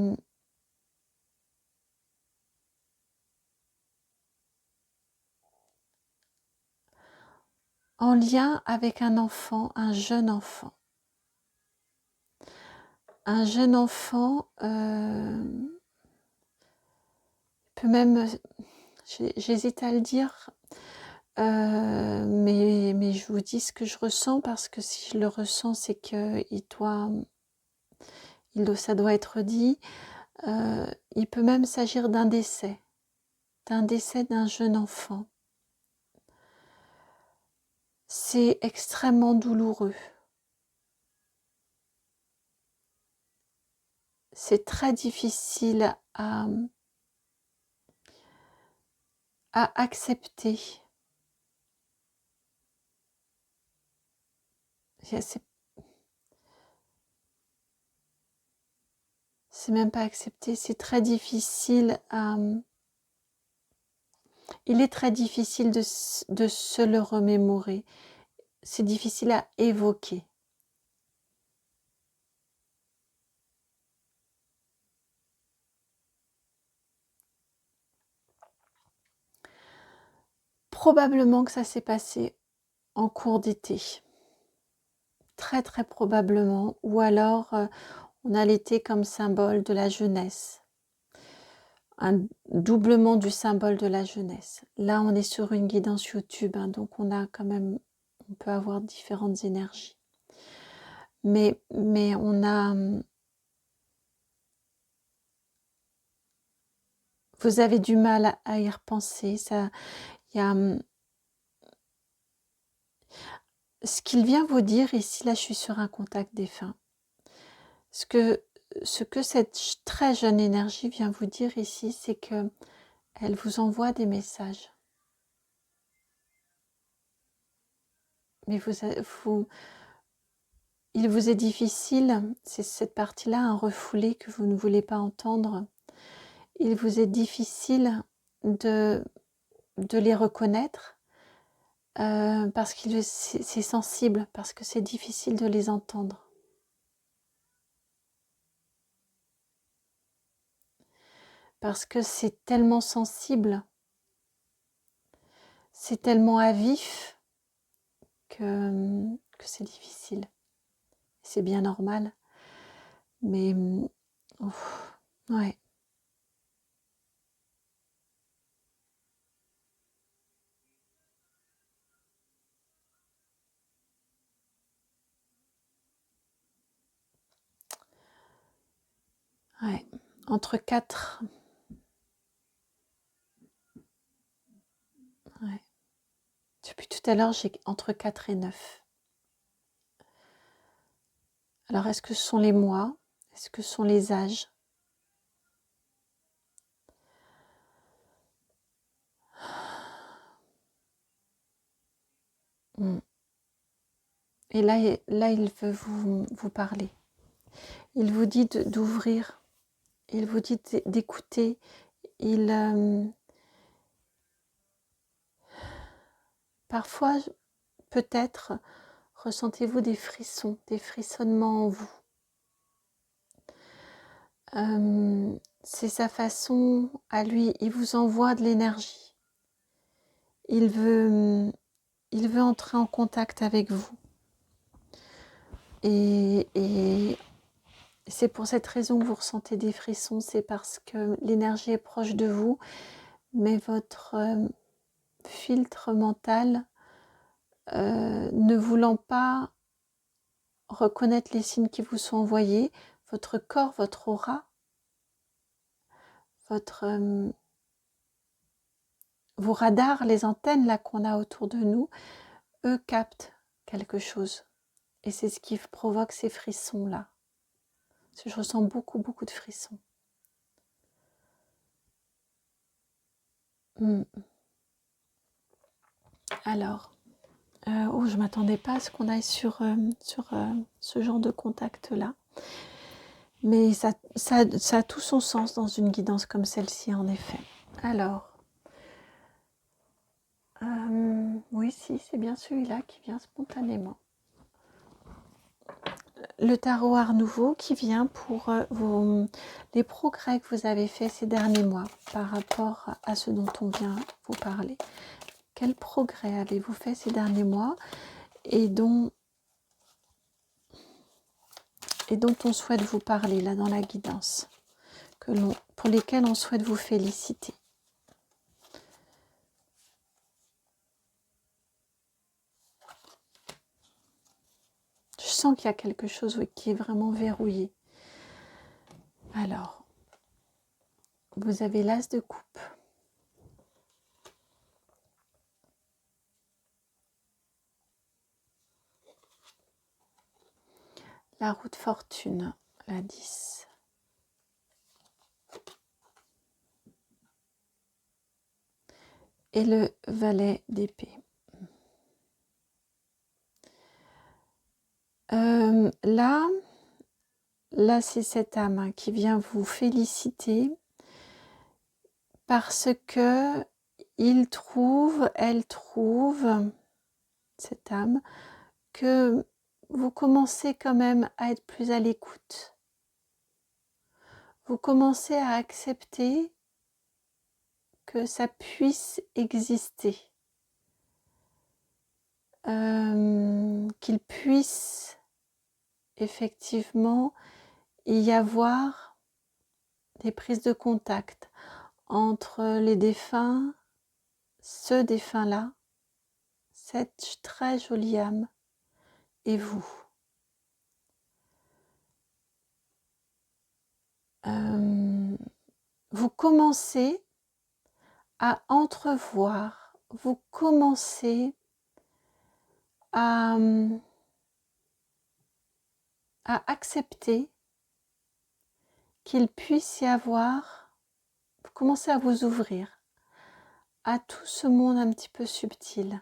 en lien avec un enfant, un jeune enfant. Un jeune enfant peut même... J'hésite à le dire, mais je vous dis ce que je ressens, parce que si je le ressens, c'est que ça doit être dit. Il peut même s'agir d'un décès d'un jeune enfant. C'est extrêmement douloureux. C'est très difficile à accepter. C'est même pas accepter, c'est très difficile à... Il est très difficile de se le remémorer. C'est difficile à évoquer. Probablement que ça s'est passé en cours d'été. Très probablement. Ou alors, on a l'été comme symbole de la jeunesse. Un doublement du symbole de la jeunesse. Là, on est sur une guidance YouTube, hein, donc on peut avoir différentes énergies. Mais on a... Vous avez du mal à y repenser. Il y a... Ce qu'il vient vous dire ici, là je suis sur un contact défunt. Ce que cette très jeune énergie vient vous dire ici, c'est que elle vous envoie des messages. Mais il vous est difficile, c'est cette partie-là, un refoulé que vous ne voulez pas entendre. Il vous est difficile de les reconnaître parce que c'est sensible, parce que c'est difficile de les entendre. Parce que c'est tellement sensible, c'est tellement à vif que c'est difficile. C'est bien normal. Mais ouais. Ouais. Entre 4. Ouais. Depuis tout à l'heure, j'ai entre 4 et 9. Alors, est-ce que ce sont les mois? Est-ce que ce sont les âges? Mm. Et là, il veut vous parler. Il vous dit d'ouvrir. Il vous dit d'écouter. Parfois, peut-être, ressentez-vous des frissons, des frissonnements en vous. C'est sa façon à lui, il vous envoie de l'énergie. Il veut entrer en contact avec vous. Et c'est pour cette raison que vous ressentez des frissons, c'est parce que l'énergie est proche de vous, mais votre filtre mental, ne voulant pas reconnaître les signes qui vous sont envoyés, votre corps, votre aura, vos radars, les antennes là qu'on a autour de nous, eux captent quelque chose. Et c'est ce qui provoque ces frissons là. Parce que je ressens beaucoup de frissons. Alors, je ne m'attendais pas à ce qu'on aille sur ce genre de contact là. Mais ça a tout son sens dans une guidance comme celle-ci, en effet. Alors, oui, si, c'est bien celui-là qui vient spontanément. Le tarot Art Nouveau qui vient pour les progrès que vous avez faits ces derniers mois par rapport à ce dont on vient vous parler. Quels progrès avez-vous fait ces derniers mois et dont on souhaite vous parler là dans la guidance, pour lesquels on souhaite vous féliciter. Je sens qu'il y a quelque chose qui est vraiment verrouillé. Alors, vous avez l'As de coupe. La roue de fortune, la 10. Et le valet d'épée. Là, c'est cette âme qui vient vous féliciter parce que elle trouve, cette âme, que vous commencez quand même à être plus à l'écoute. Vous commencez à accepter que ça puisse exister. Qu'il puisse effectivement y avoir des prises de contact entre les défunts, ce défunt-là, cette très jolie âme, et vous. Vous commencez à entrevoir, vous commencez à accepter qu'il puisse y avoir, vous commencez à vous ouvrir à tout ce monde un petit peu subtil.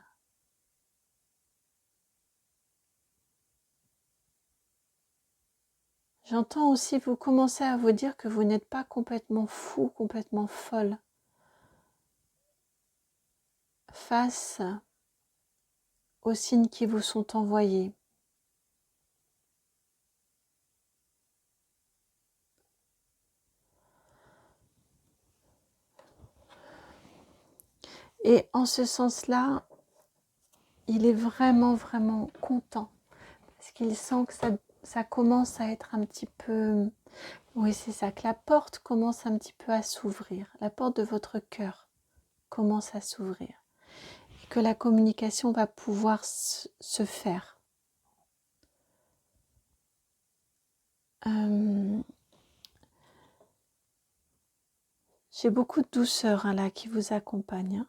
J'entends aussi, vous commencez à vous dire que vous n'êtes pas complètement fou, complètement folle face aux signes qui vous sont envoyés. Et en ce sens-là, il est vraiment content parce qu'il sent que ça commence à être un petit peu... Oui, c'est ça, que la porte commence un petit peu à s'ouvrir. La porte de votre cœur commence à s'ouvrir. Et que la communication va pouvoir se faire. J'ai beaucoup de douceur là qui vous accompagne.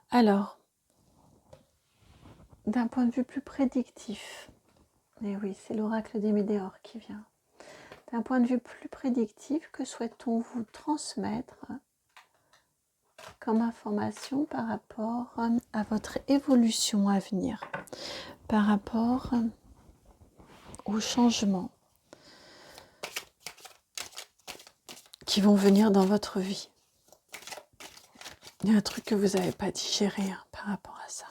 Alors, d'un point de vue plus prédictif, et oui, c'est l'oracle des Médéors qui vient. D'un point de vue plus prédictif, que souhaite-t-on vous transmettre comme information par rapport à votre évolution à venir, par rapport aux changements qui vont venir dans votre vie. Il y a un truc que vous n'avez pas digéré par rapport à ça,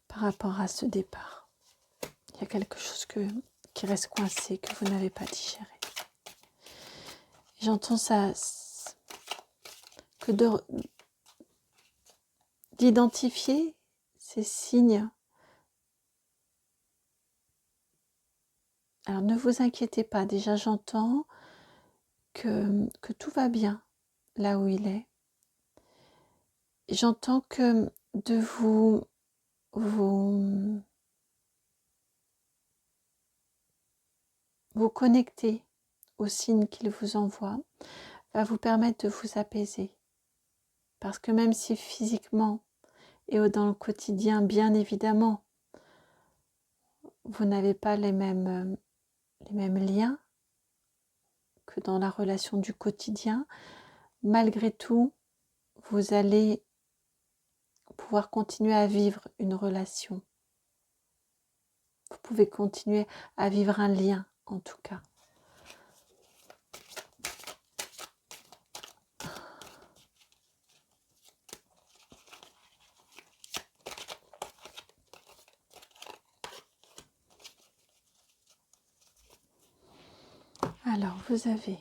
par rapport à ce départ. Il y a quelque chose qui reste coincé, que vous n'avez pas digéré. J'entends ça, que d'identifier ces signes. Alors ne vous inquiétez pas, déjà j'entends que tout va bien là où il est. J'entends que de vous connecter aux signes qu'il vous envoie va vous permettre de vous apaiser. Parce que même si physiquement et dans le quotidien, bien évidemment, vous n'avez pas les mêmes liens que dans la relation du quotidien, malgré tout, vous allez pouvoir continuer à vivre une relation. Vous pouvez continuer à vivre un lien, en tout cas. Alors, vous avez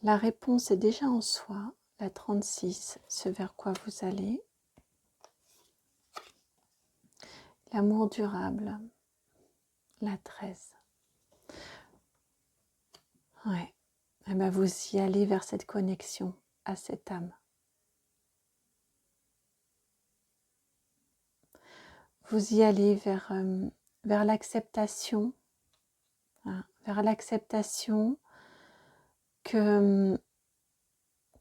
la réponse est déjà en soi, la 36, ce vers quoi vous allez. L'amour durable, la 13. Ouais, et bien vous y allez vers cette connexion à cette âme. Vous y allez vers l'acceptation, hein, vers l'acceptation que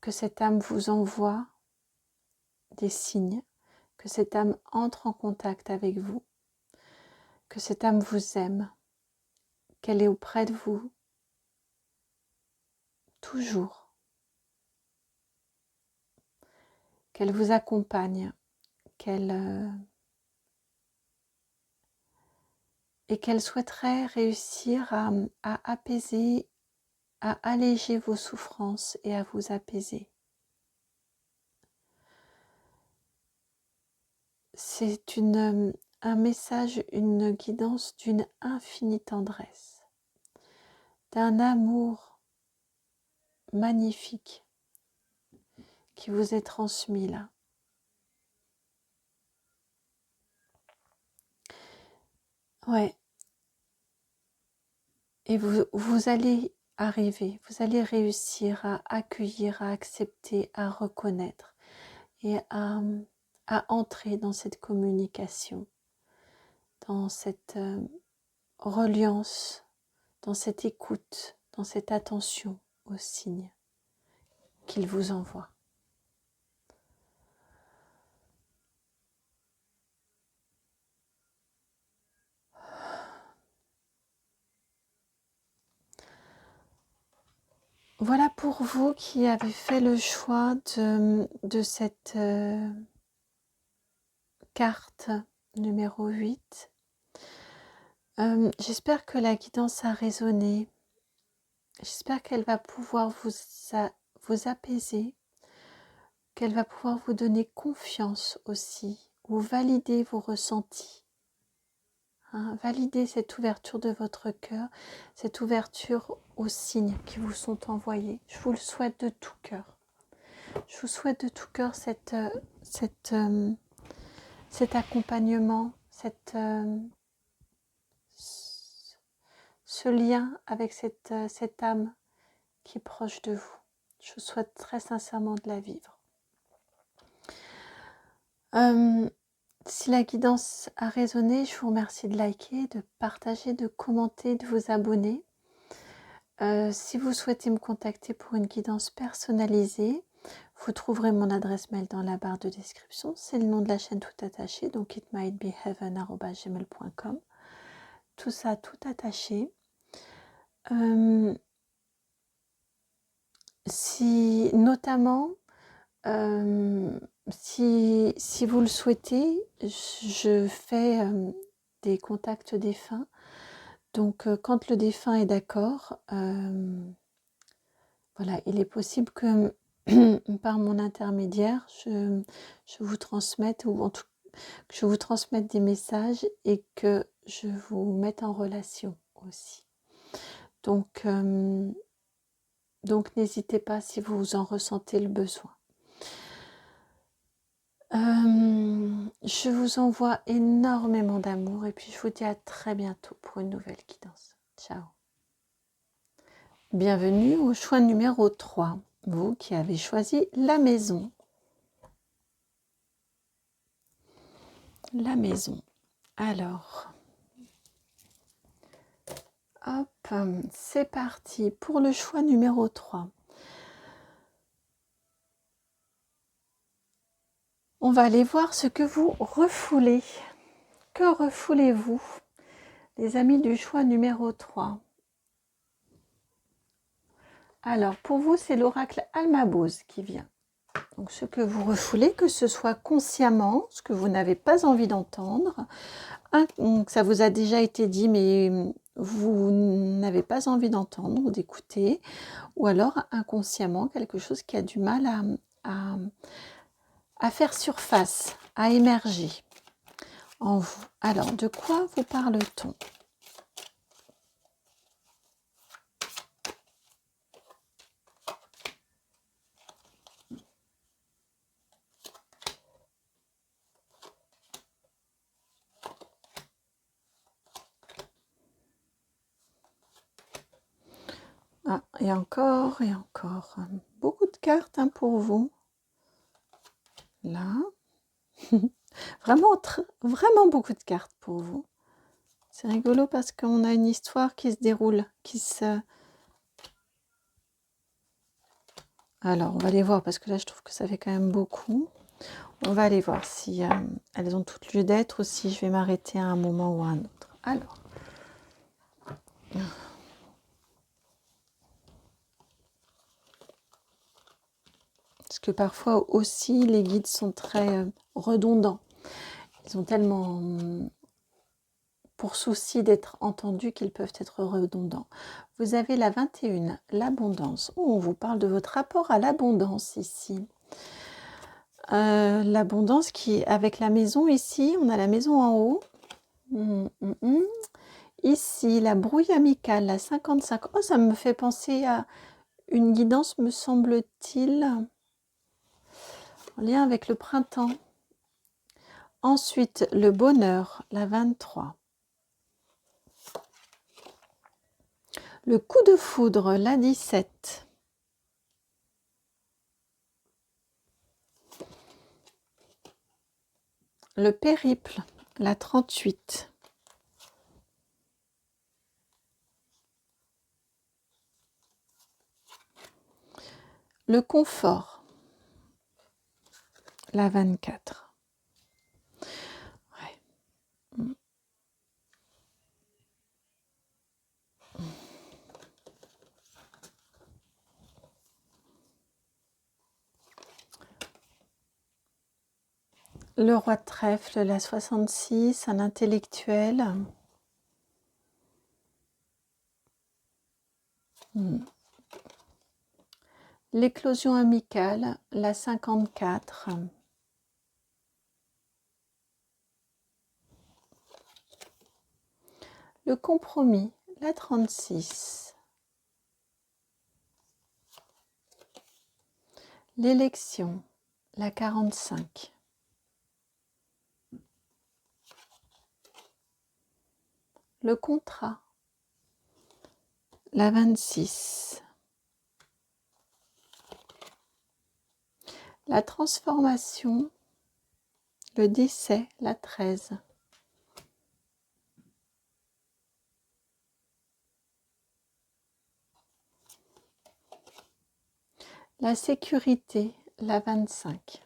cette âme vous envoie des signes, que cette âme entre en contact avec vous, que cette âme vous aime, qu'elle est auprès de vous, toujours, qu'elle vous accompagne, et qu'elle souhaiterait réussir à apaiser, à alléger vos souffrances et à vous apaiser. C'est un message, une guidance d'une infinie tendresse, d'un amour magnifique qui vous est transmis là. Ouais. Et vous allez arriver, vous allez réussir à accueillir, à accepter, à reconnaître et à entrer dans cette communication, dans cette reliance, dans cette écoute, dans cette attention aux signes qu'il vous envoie. Voilà pour vous qui avez fait le choix de cette carte numéro 8. J'espère que la guidance a résonné. J'espère qu'elle va pouvoir vous apaiser, qu'elle va pouvoir vous donner confiance aussi, ou valider vos ressentis. Valider cette ouverture de votre cœur, cette ouverture aux signes qui vous sont envoyés. Je vous le souhaite de tout cœur. Je vous souhaite de tout cœur cet accompagnement, ce lien avec cette âme qui est proche de vous. Je vous souhaite très sincèrement de la vivre. Si la guidance a résonné, je vous remercie de liker, de partager, de commenter, de vous abonner. Si vous souhaitez me contacter pour une guidance personnalisée, vous trouverez mon adresse mail dans la barre de description. C'est le nom de la chaîne tout attaché, donc itmightbeheaven@gmail.com. Tout ça, tout attaché. Si notamment, si vous le souhaitez, je fais des contacts défunts. Donc, quand le défunt est d'accord, voilà, il est possible que par mon intermédiaire, je vous transmette, ou en tout que je vous transmette des messages et que je vous mette en relation aussi. Donc n'hésitez pas si vous en ressentez le besoin. Je vous envoie énormément d'amour et puis je vous dis à très bientôt pour une nouvelle guidance. Ciao. Bienvenue au choix numéro 3, vous qui avez choisi la maison. La maison. Alors, hop, c'est parti pour le choix numéro 3. On va aller voir ce que vous refoulez. Que refoulez-vous, les amis du choix numéro 3? Alors, pour vous, c'est l'oracle Almabose qui vient. Donc, ce que vous refoulez, que ce soit consciemment, ce que vous n'avez pas envie d'entendre, ça vous a déjà été dit, mais vous n'avez pas envie d'entendre ou d'écouter, ou alors inconsciemment, quelque chose qui a du mal à faire surface, à émerger en vous. Alors, de quoi vous parle-t-on? Ah, et encore, beaucoup de cartes pour vous. Là, vraiment beaucoup de cartes pour vous. C'est rigolo parce qu'on a une histoire qui se déroule, Alors, on va les voir parce que là, je trouve que ça fait quand même beaucoup. On va aller voir si elles ont toutes lieu d'être ou si je vais m'arrêter à un moment ou à un autre. Alors, parce que parfois aussi, les guides sont très redondants. Ils ont tellement pour souci d'être entendus qu'ils peuvent être redondants. Vous avez la 21, l'abondance. Oh, on vous parle de votre rapport à l'abondance ici. L'abondance qui, avec la maison ici, on a la maison en haut. Ici, la brouille amicale, la 55. Oh, ça me fait penser à une guidance, me semble-t-il, en lien avec le printemps. Ensuite, le bonheur, la 23. Le coup de foudre, la 17. Le périple, la 38. Le confort, la 24. Ouais. Le roi de trèfle, la 66, un intellectuel. L'éclosion amicale, la 54. Le compromis, la 36. L'élection, la 45. Le contrat, la 26. La transformation, le décès, la 13. La sécurité, la 25.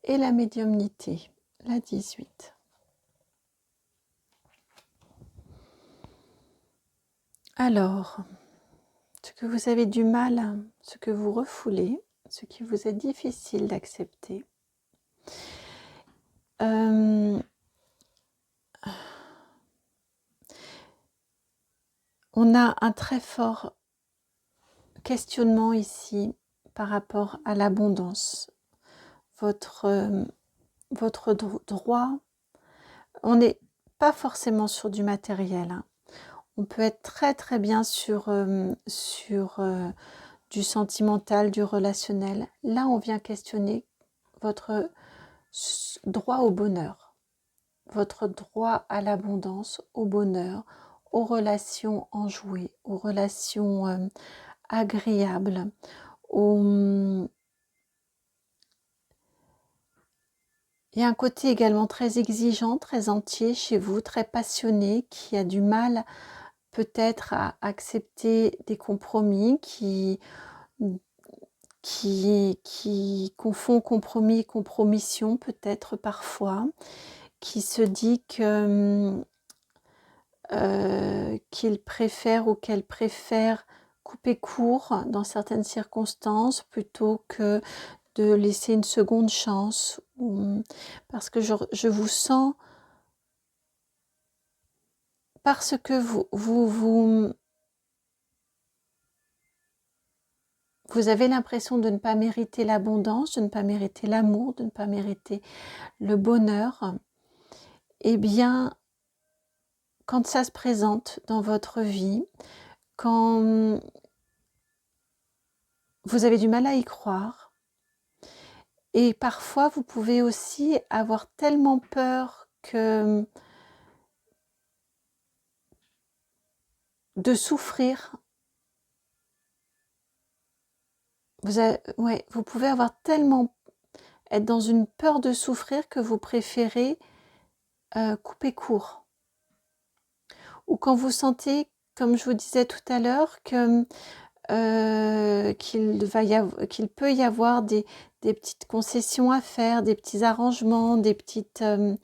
Et la médiumnité, la 18. Alors, ce que vous avez du mal, ce que vous refoulez, ce qui vous est difficile d'accepter. On a un très fort questionnement ici par rapport à l'abondance. Votre droit, on n'est pas forcément sur du matériel, hein. On peut être très très bien sur du sentimental, du relationnel. Là, on vient questionner votre droit au bonheur, votre droit à l'abondance, au bonheur, aux relations enjouées, aux relations agréables, aux... Il y a un côté également très exigeant, très entier chez vous, très passionné, qui a du mal peut-être à accepter des compromis, qui confond compromis et compromission peut-être parfois, qui se dit qu'il préfère ou qu'elle préfère couper court dans certaines circonstances plutôt que de laisser une seconde chance, parce que je vous sens, parce que vous avez l'impression de ne pas mériter l'abondance, de ne pas mériter l'amour, de ne pas mériter le bonheur. Eh bien, quand ça se présente dans votre vie, quand vous avez du mal à y croire, et parfois vous pouvez aussi avoir tellement peur de souffrir. Vous pouvez avoir tellement être dans une peur de souffrir que vous préférez couper court. Ou quand vous sentez, comme je vous disais tout à l'heure, qu'il peut y avoir des petites concessions à faire, des petits arrangements, des petites... et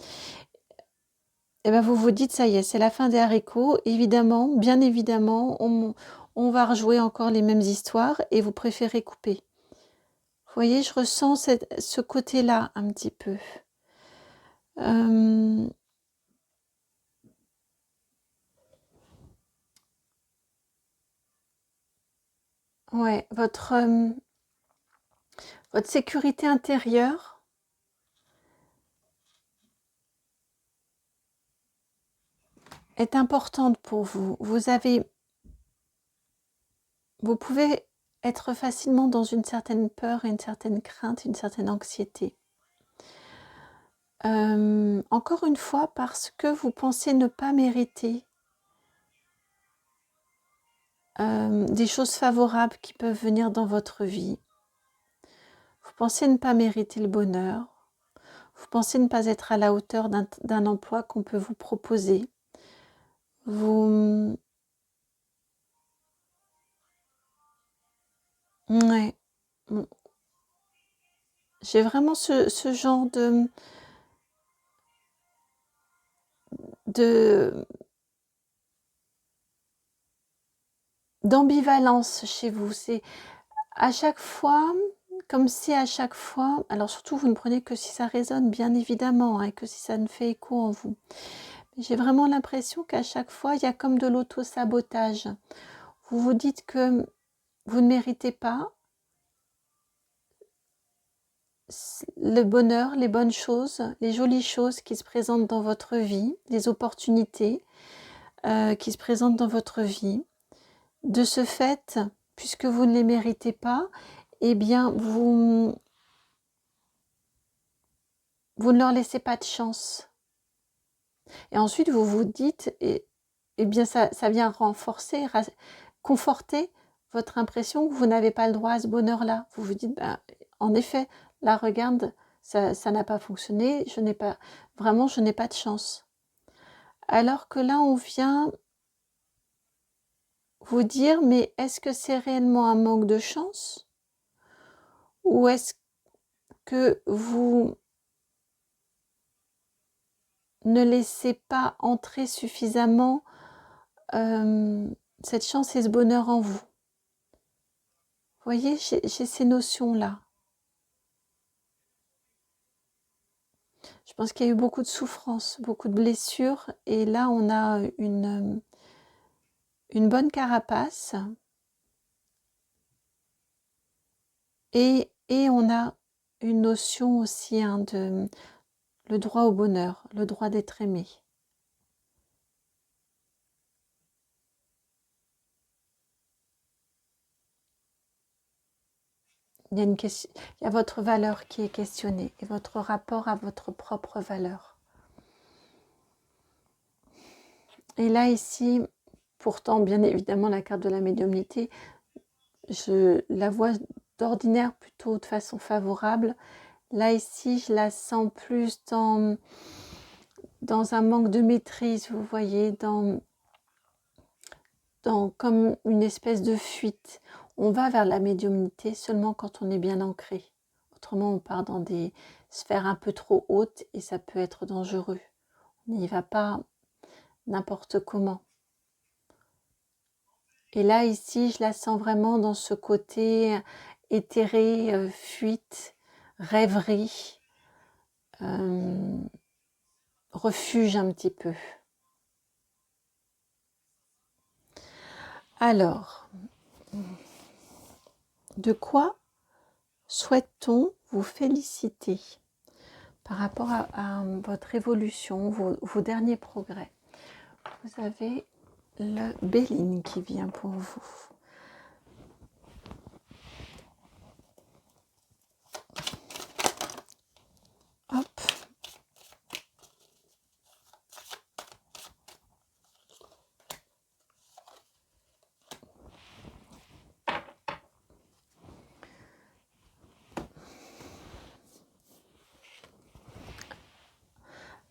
bien vous vous dites, ça y est, c'est la fin des haricots. Évidemment, bien évidemment, on va rejouer encore les mêmes histoires et vous préférez couper. Vous voyez, je ressens ce côté-là un petit peu. Ouais, votre sécurité intérieure est importante pour vous. Vous pouvez être facilement dans une certaine peur, une certaine crainte, une certaine anxiété. Encore une fois, parce que vous pensez ne pas mériter des choses favorables qui peuvent venir dans votre vie. Vous pensez ne pas mériter le bonheur. Vous pensez ne pas être à la hauteur d'un emploi qu'on peut vous proposer. Ouais. J'ai vraiment ce genre d'ambivalence chez vous. C'est à chaque fois, comme si à chaque fois, alors surtout vous ne prenez que si ça résonne bien évidemment, et que si ça ne fait écho en vous. Mais j'ai vraiment l'impression qu'à chaque fois, il y a comme de l'auto-sabotage. Vous vous dites que vous ne méritez pas le bonheur, les bonnes choses, les jolies choses qui se présentent dans votre vie, les opportunités qui se présentent dans votre vie. De ce fait, puisque vous ne les méritez pas, eh bien, vous ne leur laissez pas de chance. Et ensuite, vous vous dites, eh bien, ça vient renforcer, conforter votre impression que vous n'avez pas le droit à ce bonheur-là. Vous vous dites, ben, en effet, là, regarde, ça n'a pas fonctionné, je n'ai pas de chance. Alors que là, on vient vous dire, mais est-ce que c'est réellement un manque de chance? Ou est-ce que vous ne laissez pas entrer suffisamment cette chance et ce bonheur en vous. Vous voyez, j'ai ces notions-là. Je pense qu'il y a eu beaucoup de souffrances, beaucoup de blessures, et là on a une bonne carapace, et on a une notion aussi de le droit au bonheur, le droit d'être aimé. Il y a votre valeur qui est questionnée et votre rapport à votre propre valeur. Et là, ici, pourtant, bien évidemment, la carte de la médiumnité, je la vois d'ordinaire plutôt de façon favorable. Là, ici, je la sens plus dans un manque de maîtrise, vous voyez, dans comme une espèce de fuite. On va vers la médiumnité seulement quand on est bien ancré. Autrement, on part dans des sphères un peu trop hautes et ça peut être dangereux. On n'y va pas n'importe comment. Et là, ici, je la sens vraiment dans ce côté éthéré, fuite, rêverie, refuge un petit peu. Alors, de quoi souhaite-t-on vous féliciter par rapport à votre évolution, vos derniers progrès? Vous avez le Béline qui vient pour vous. Hop.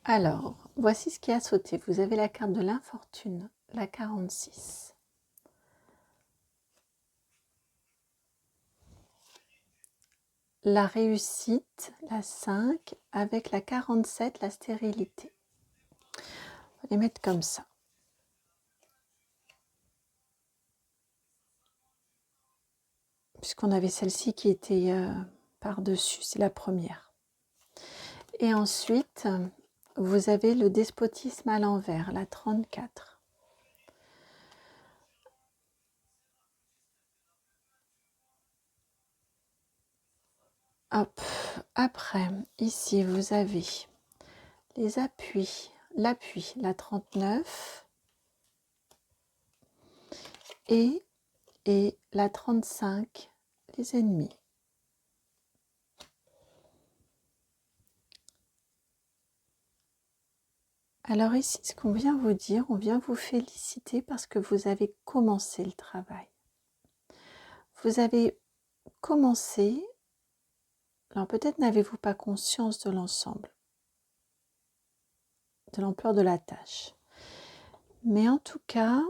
Alors, voici ce qui a sauté. Vous avez la carte de l'infortune, la 46. La réussite, la 5, avec la 47, la stérilité. On va les mettre comme ça. Puisqu'on avait celle-ci qui était par-dessus, c'est la première. Et ensuite, vous avez le despotisme à l'envers, la 34. Hop. Après, ici, vous avez les appuis, l'appui, la 39, et la 35, les ennemis. Alors ici, ce qu'on vient vous dire, on vient vous féliciter parce que vous avez commencé le travail. Vous avez commencé, alors peut-être n'avez-vous pas conscience de l'ensemble, de l'ampleur de la tâche. Mais en tout cas,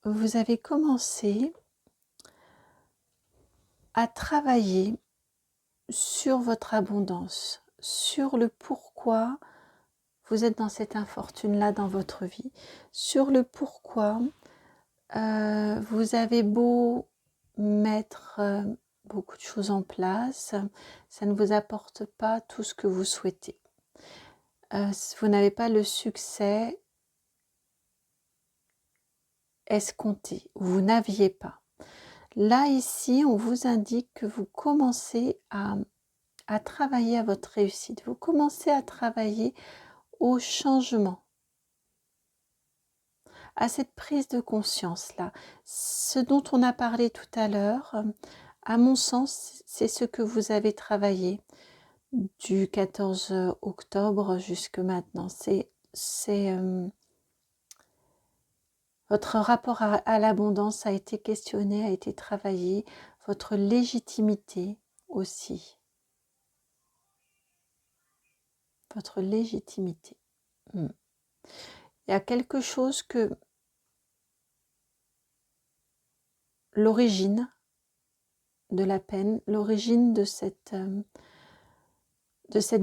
vous avez commencé à travailler sur votre abondance, sur le pourquoi vous êtes dans cette infortune-là dans votre vie, sur le pourquoi vous avez beau mettre beaucoup de choses en place, ça ne vous apporte pas tout ce que vous souhaitez. Vous n'avez pas le succès escompté, vous n'aviez pas. Là, ici, on vous indique que vous commencez à travailler à votre réussite, vous commencez à travailler au changement, à cette prise de conscience-là. Ce dont on a parlé tout à l'heure, à mon sens, c'est ce que vous avez travaillé du 14 octobre jusque maintenant. C'est votre rapport à l'abondance a été questionné, a été travaillé, votre légitimité aussi. Votre légitimité. Il y a quelque chose que l'origine de la peine, l'origine de cette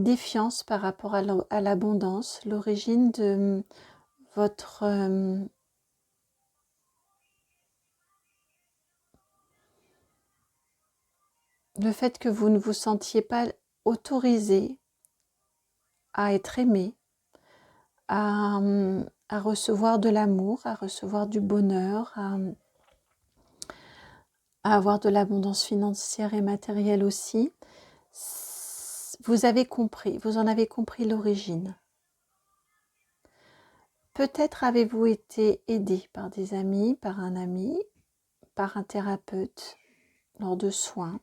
défiance par rapport à l'abondance, l'origine de votre le fait que vous ne vous sentiez pas autorisé à être aimé, à, à recevoir de l'amour, à recevoir du bonheur, à avoir de l'abondance financière et matérielle aussi. Vous avez compris, vous en avez compris l'origine. Peut-être avez-vous été aidé par des amis, par un ami, par un thérapeute lors de soins.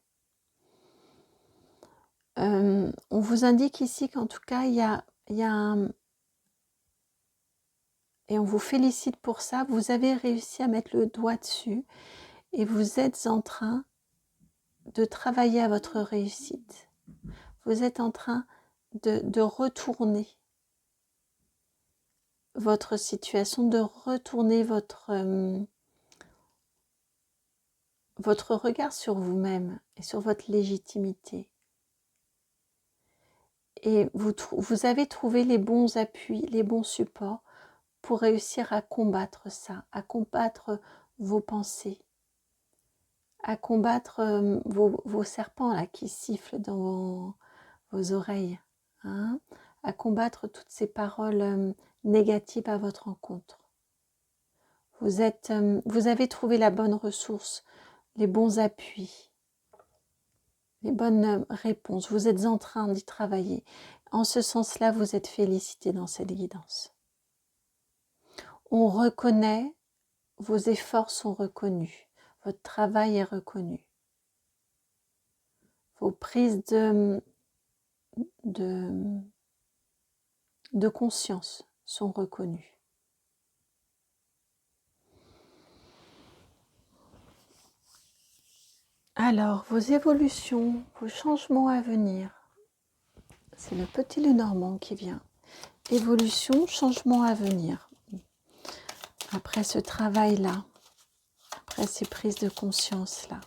On vous indique ici qu'en tout cas, il y a un... Et on vous félicite pour ça, vous avez réussi à mettre le doigt dessus et vous êtes en train de travailler à votre réussite. Vous êtes en train de retourner votre situation, de retourner votre regard sur vous-même et sur votre légitimité. Et vous avez trouvé les bons appuis, les bons supports pour réussir à combattre ça, à combattre vos pensées, à combattre vos serpents là, qui sifflent dans vos oreilles, hein, à combattre toutes ces paroles négatives à votre encontre. Vous avez trouvé la bonne ressource, les bons appuis, les bonnes réponses. Vous êtes en train d'y travailler. En ce sens-là, vous êtes félicité dans cette guidance. On reconnaît, vos efforts sont reconnus, votre travail est reconnu. Vos prises de conscience sont reconnues. Alors, vos évolutions, vos changements à venir, c'est le petit Lenormand qui vient. Évolution, changement à venir. Après ce travail-là, après ces prises de conscience-là.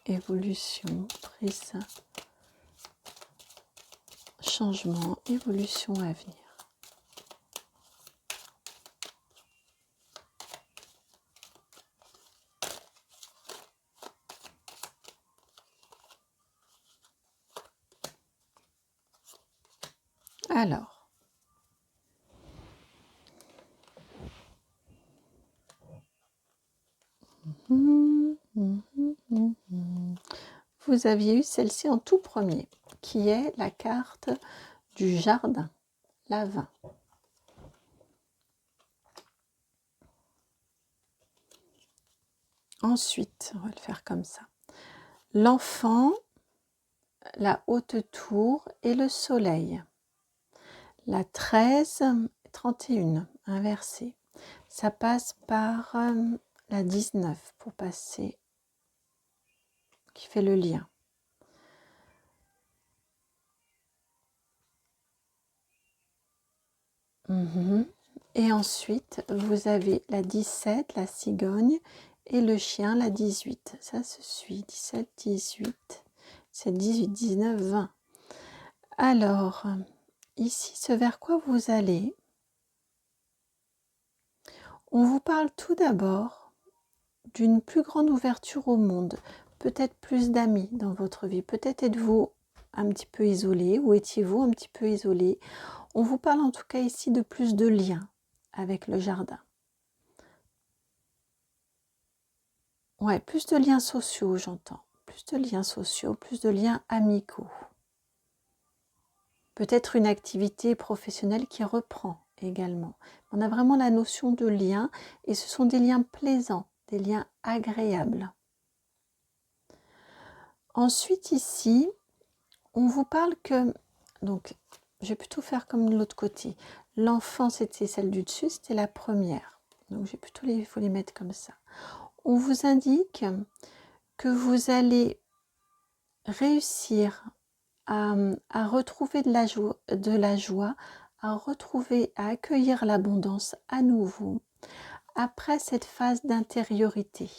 Évolution, prise, changement, évolution à venir. Alors, vous aviez eu celle-ci en tout premier, qui est la carte du jardin, la 20. Ensuite, on va le faire comme ça. L'enfant, la haute tour et le soleil. La 13, 31, inversée. Ça passe par la 19 pour passer, qui fait le lien. Et ensuite, vous avez la 17, la cigogne, et le chien, la 18. Ça se suit, 17, 18, c'est 18, 19, 20. Alors, ici, ce vers quoi vous allez, on vous parle tout d'abord d'une plus grande ouverture au monde, peut-être plus d'amis dans votre vie, peut-être êtes-vous un petit peu isolé ou étiez-vous un petit peu isolé. On vous parle en tout cas ici de plus de liens avec le jardin. Ouais, plus de liens sociaux, j'entends. Plus de liens sociaux, plus de liens amicaux. Peut-être une activité professionnelle qui reprend également. On a vraiment la notion de lien et ce sont des liens plaisants, des liens agréables. Ensuite ici, on vous parle que, donc je vais plutôt faire comme de l'autre côté. L'enfant, c'était celle du dessus, c'était la première. Donc j'ai plutôt il faut les mettre comme ça. On vous indique que vous allez réussir à retrouver de la joie, à retrouver, à accueillir l'abondance à nouveau après cette phase d'intériorité,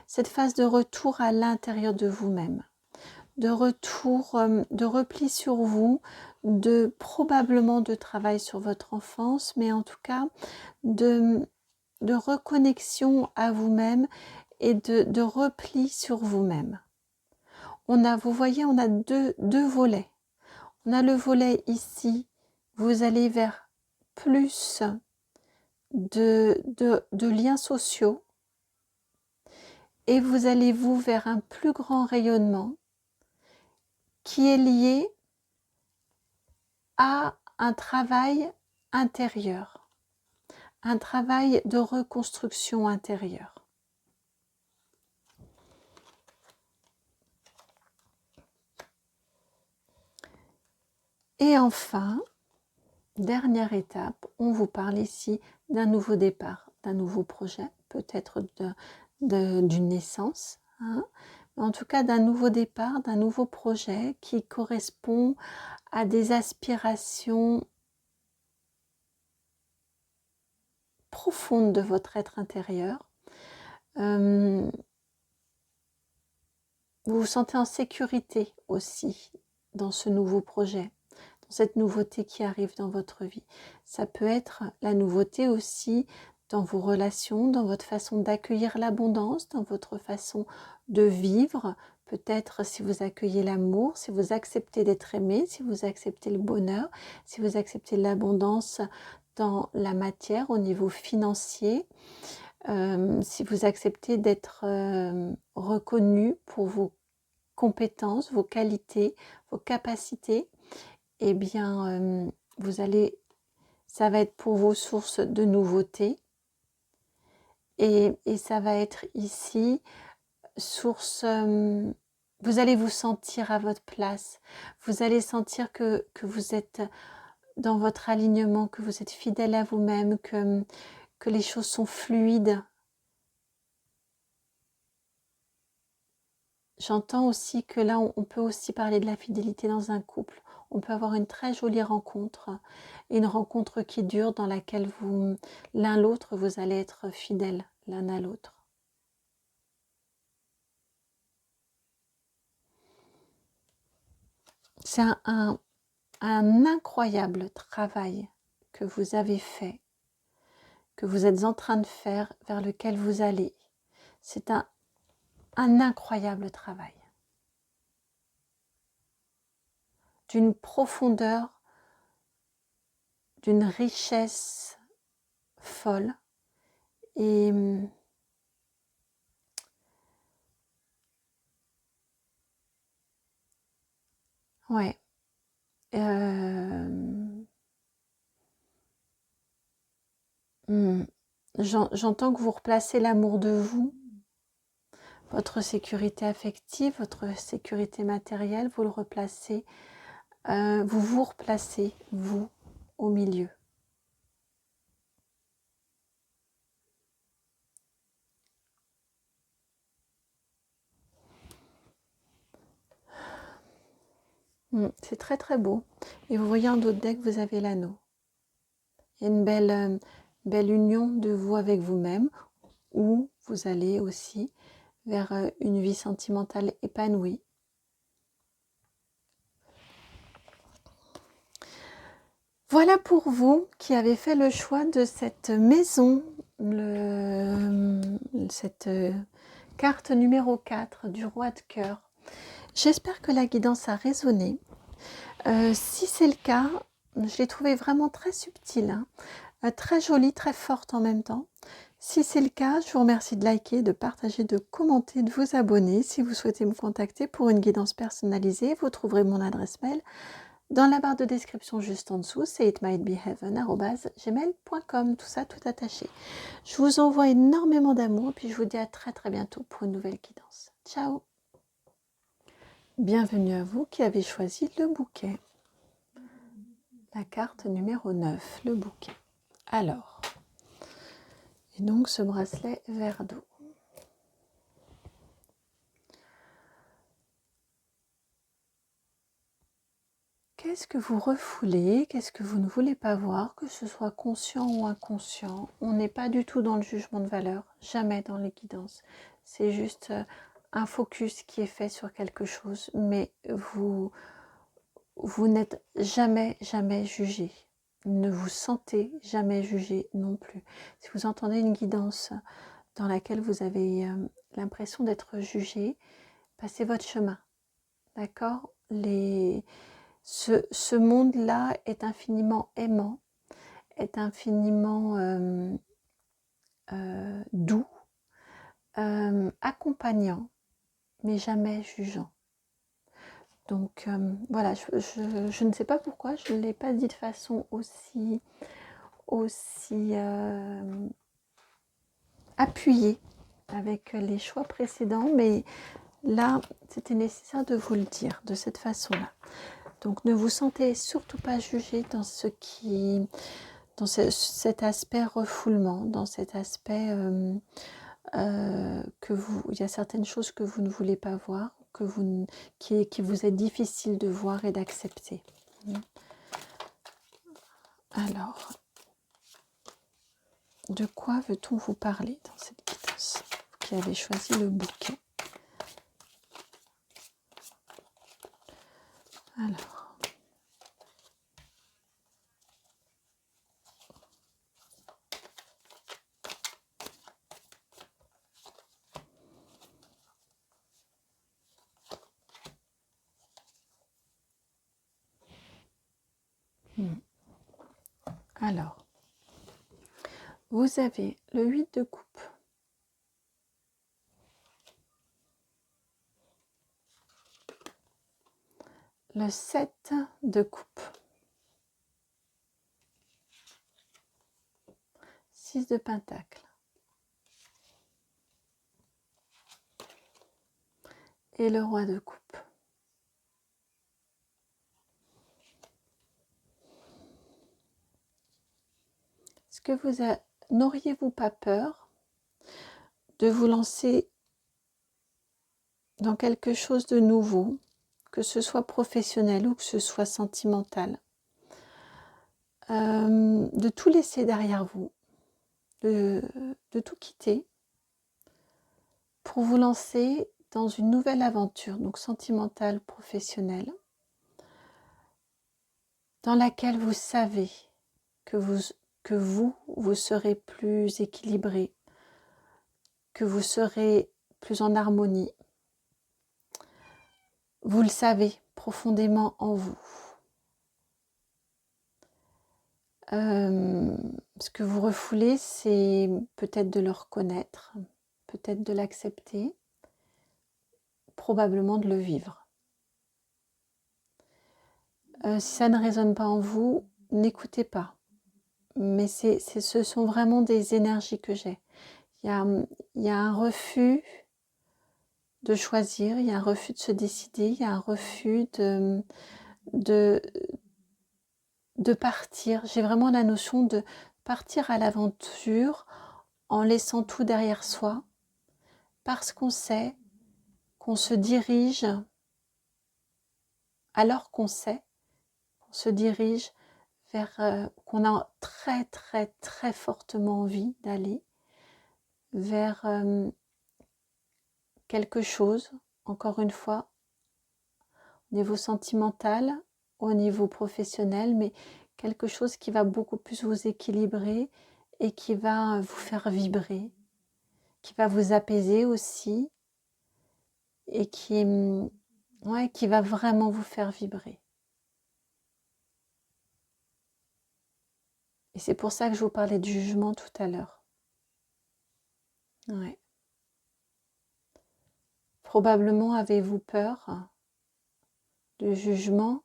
cette phase de retour à l'intérieur de vous-même, de retour, de repli sur vous, probablement de travail sur votre enfance, mais en tout cas de reconnexion à vous-même et de repli sur vous-même. Vous voyez, on a deux volets. On a le volet ici, vous allez vers plus de liens sociaux et vous allez vers un plus grand rayonnement qui est lié à un travail intérieur, un travail de reconstruction intérieure. Et enfin, dernière étape, on vous parle ici d'un nouveau départ, d'un nouveau projet, peut-être d'une naissance, hein, mais en tout cas d'un nouveau départ, d'un nouveau projet qui correspond à des aspirations profondes de votre être intérieur. Vous vous sentez en sécurité aussi dans ce nouveau projet, dans cette nouveauté qui arrive dans votre vie. Ça peut être la nouveauté aussi dans vos relations, dans votre façon d'accueillir l'abondance, dans votre façon de vivre. Peut-être si vous accueillez l'amour, si vous acceptez d'être aimé, si vous acceptez le bonheur, si vous acceptez l'abondance dans la matière au niveau financier, si vous acceptez d'être reconnu pour vos compétences, vos qualités, vos capacités, eh bien, ça va être pour vos sources de nouveautés et ça va être ici source, vous allez vous sentir à votre place, vous allez sentir que vous êtes dans votre alignement, que vous êtes fidèle à vous-même, que les choses sont fluides. J'entends aussi que là, on peut aussi parler de la fidélité dans un couple. On peut avoir une très jolie rencontre, et une rencontre qui dure dans laquelle l'un l'autre, vous allez être fidèles l'un à l'autre. C'est un incroyable travail que vous avez fait, que vous êtes en train de faire, vers lequel vous allez. C'est un incroyable travail, d'une profondeur, d'une richesse folle. Et ouais, j'entends que vous replacez l'amour de vous, votre sécurité affective, votre sécurité matérielle, vous le replacez, vous replacez, vous, au milieu. C'est très très beau. Et vous voyez en d'autres decks, vous avez l'anneau. Il y a une belle union de vous avec vous-même, où vous allez aussi vers une vie sentimentale épanouie. Voilà pour vous qui avez fait le choix de cette maison, cette carte numéro 4 du roi de cœur. J'espère que la guidance a résonné. Si c'est le cas, je l'ai trouvée vraiment très subtile, hein, très jolie, très forte en même temps. Si c'est le cas, je vous remercie de liker, de partager, de commenter, de vous abonner. Si vous souhaitez me contacter pour une guidance personnalisée, vous trouverez mon adresse mail dans la barre de description juste en dessous, c'est itmightbeheaven@gmail.com, tout ça tout attaché. Je vous envoie énormément d'amour, puis je vous dis à très très bientôt pour une nouvelle guidance. Ciao! Bienvenue à vous qui avez choisi le bouquet. La carte numéro 9, le bouquet. Alors, et donc ce bracelet vert d'eau. Qu'est-ce que vous refoulez? Qu'est-ce que vous ne voulez pas voir, que ce soit conscient ou inconscient? On n'est pas du tout dans le jugement de valeur, jamais dans les guidances. C'est juste un focus qui est fait sur quelque chose, mais vous n'êtes jamais, jamais jugé. Ne vous sentez jamais jugé non plus. Si vous entendez une guidance dans laquelle vous avez l'impression d'être jugé, passez votre chemin. D'accord? Ce monde-là est infiniment aimant, est infiniment doux, accompagnant, mais jamais jugeant. Donc voilà, je ne sais pas pourquoi je ne l'ai pas dit de façon aussi appuyée avec les choix précédents, mais là, c'était nécessaire de vous le dire de cette façon-là. Donc ne vous sentez surtout pas jugé dans cet aspect refoulement, dans cet aspect il y a certaines choses que vous ne voulez pas voir, qui vous est difficile de voir et d'accepter. Alors, de quoi veut-on vous parler dans cette guidance? Vous qui avez choisi le bouquet. Alors. Alors, vous avez le 8 de coupe, le 7 de coupe, 6 de pentacle et le roi de coupe. Est-ce que n'auriez-vous pas peur de vous lancer dans quelque chose de nouveau, que ce soit professionnel ou que ce soit sentimental, de tout laisser derrière vous, de tout quitter pour vous lancer dans une nouvelle aventure, donc sentimentale, professionnelle, dans laquelle vous savez que vous serez plus équilibré, que vous serez plus en harmonie. Vous le savez profondément en vous. Ce que vous refoulez, c'est peut-être de le reconnaître, peut-être de l'accepter, probablement de le vivre. Si ça ne résonne pas en vous, n'écoutez pas. Mais ce sont vraiment des énergies que j'ai. Il y a un refus de choisir, il y a un refus de se décider, il y a un refus de partir. J'ai vraiment la notion de partir à l'aventure en laissant tout derrière soi, parce qu'on sait qu'on se dirige, alors qu'on sait qu'on se dirige vers, qu'on a très très très fortement envie d'aller vers quelque chose, encore une fois, au niveau sentimental, au niveau professionnel, mais quelque chose qui va beaucoup plus vous équilibrer et qui va vous faire vibrer, qui va vous apaiser aussi et qui va vraiment vous faire vibrer. Et c'est pour ça que je vous parlais de jugement tout à l'heure. Ouais. Probablement avez-vous peur de jugement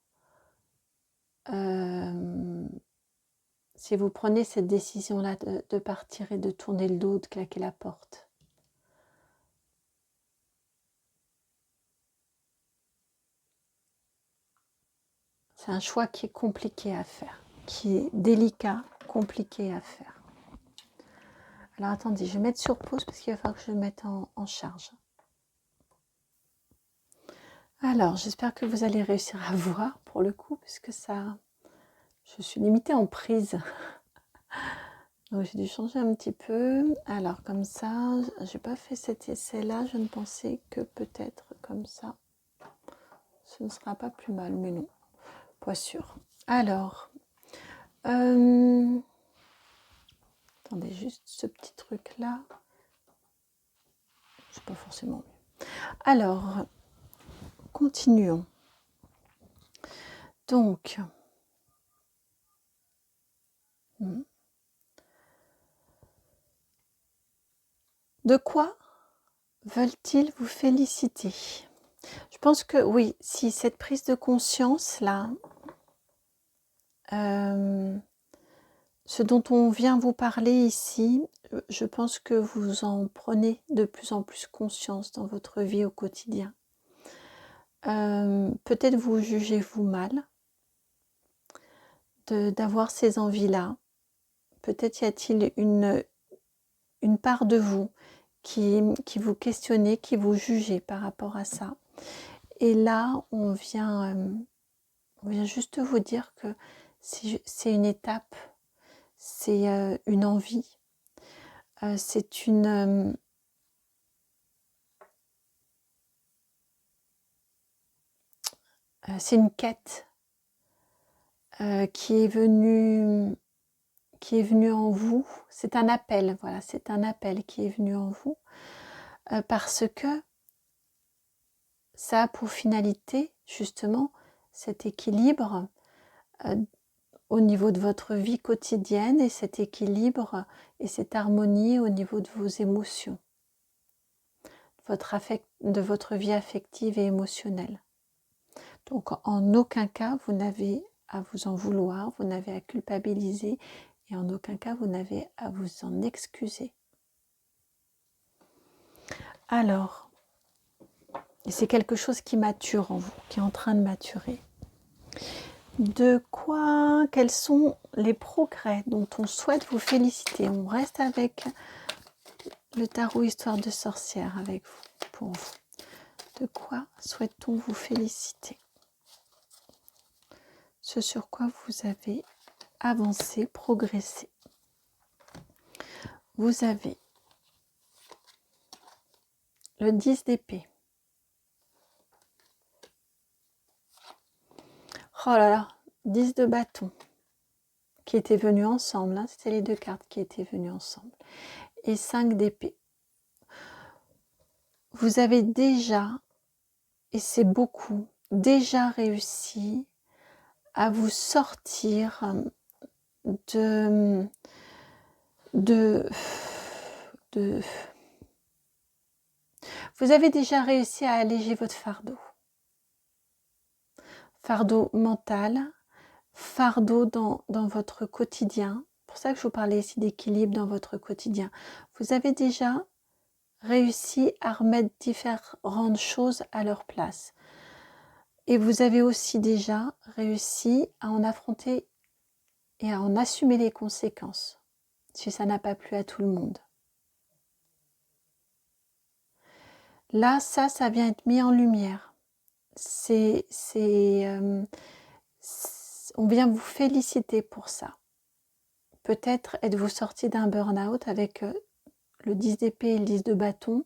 si vous prenez cette décision-là de partir et de tourner le dos, de claquer la porte. C'est un choix qui est compliqué à faire, qui est délicat, compliqué à faire. Alors attendez, je vais mettre sur pause parce qu'il va falloir que je le mette en charge. Alors, j'espère que vous allez réussir à voir pour le coup, puisque ça, je suis limitée en prise. Donc, j'ai dû changer un petit peu. Alors, comme ça, j'ai pas fait cet essai-là. Je ne pensais que peut-être comme ça, ce ne sera pas plus mal, mais non, pas sûr. Alors, attendez, juste ce petit truc-là. C'est pas forcément mieux. Alors, continuons. Donc, de quoi veulent-ils vous féliciter? Je pense que oui, si cette prise de conscience-là, ce dont on vient vous parler ici, je pense que vous en prenez de plus en plus conscience dans votre vie au quotidien. Peut-être vous jugez-vous mal d'avoir ces envies-là. Peut-être y a-t-il une part de vous qui vous questionnez, qui vous jugez par rapport à ça. Et là, on vient juste vous dire que c'est une étape, c'est une envie, c'est une quête qui est venue en vous. C'est un appel, voilà, c'est un appel qui est venu en vous parce que ça a pour finalité justement cet équilibre au niveau de votre vie quotidienne et cet équilibre et cette harmonie au niveau de vos émotions, de votre vie affective et émotionnelle. Donc en aucun cas vous n'avez à vous en vouloir, vous n'avez à culpabiliser et en aucun cas vous n'avez à vous en excuser. Alors, c'est quelque chose qui mature en vous, qui est en train de maturer. Quels sont les progrès dont on souhaite vous féliciter? On reste avec le tarot Histoire de sorcière avec vous, pour vous. De quoi souhaite-t-on vous féliciter? Ce sur quoi vous avez avancé, progressé. Vous avez le 10 d'épée. Oh là là, 10 de bâton qui étaient venus ensemble. Hein, c'était les deux cartes qui étaient venues ensemble. Et 5 d'épée. Vous avez déjà, et c'est beaucoup, déjà réussi à vous sortir de vous avez déjà réussi à alléger votre fardeau mental, fardeau dans votre quotidien. C'est pour ça que je vous parlais ici d'équilibre dans votre quotidien. Vous avez déjà réussi à remettre différentes choses à leur place. Et vous avez aussi déjà réussi à en affronter et à en assumer les conséquences, si ça n'a pas plu à tout le monde. Là, ça vient être mis en lumière. On vient vous féliciter pour ça. Peut-être êtes-vous sorti d'un burn-out avec le 10 d'épée et le 10 de bâton.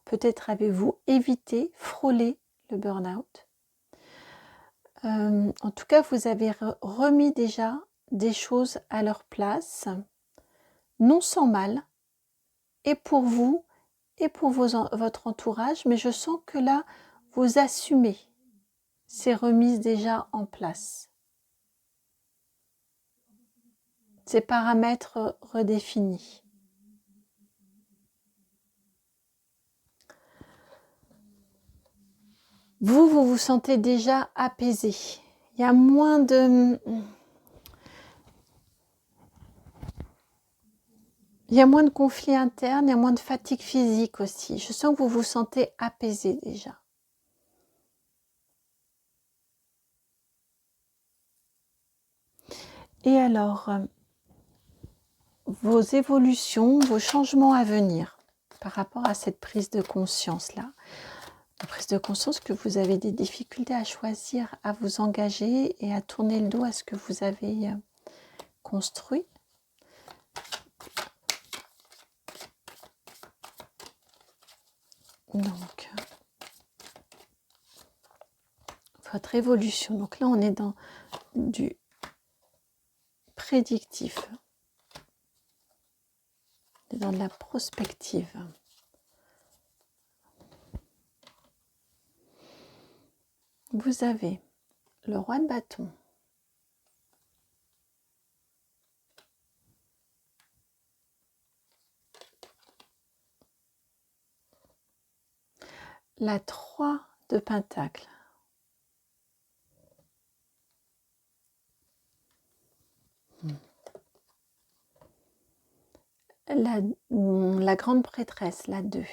Peut-être avez-vous évité, frôlé le burn-out. En tout cas, vous avez remis déjà des choses à leur place, non sans mal, et pour vous, et pour votre entourage, mais je sens que là, vous assumez ces remises déjà en place. Ces paramètres redéfinis. Vous vous sentez déjà apaisé. Il y a moins de conflits internes, il y a moins de fatigue physique aussi. Je sens que vous vous sentez apaisé déjà. Et alors, vos évolutions, vos changements à venir par rapport à cette prise de conscience-là. La prise de conscience que vous avez des difficultés à choisir, à vous engager et à tourner le dos à ce que vous avez construit. Donc, votre évolution. Donc là, on est dans du prédictif. On est dans de la prospective. Vous avez le roi de bâton. La 3 de pentacle. La grande prêtresse, la 2.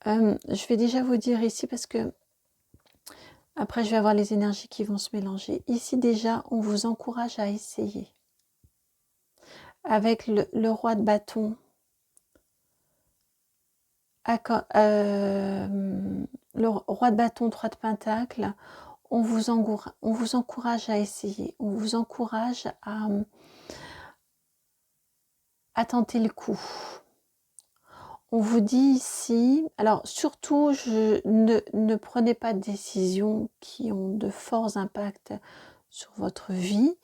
Je vais déjà vous dire ici parce que après je vais avoir les énergies qui vont se mélanger. Ici déjà, on vous encourage à essayer. Avec le roi de bâton, le roi de bâton, 3 de pentacle, on vous encourage à essayer. On vous encourage à tenter le coup. On vous dit ici, alors surtout, ne prenez pas de décisions qui ont de forts impacts sur votre vie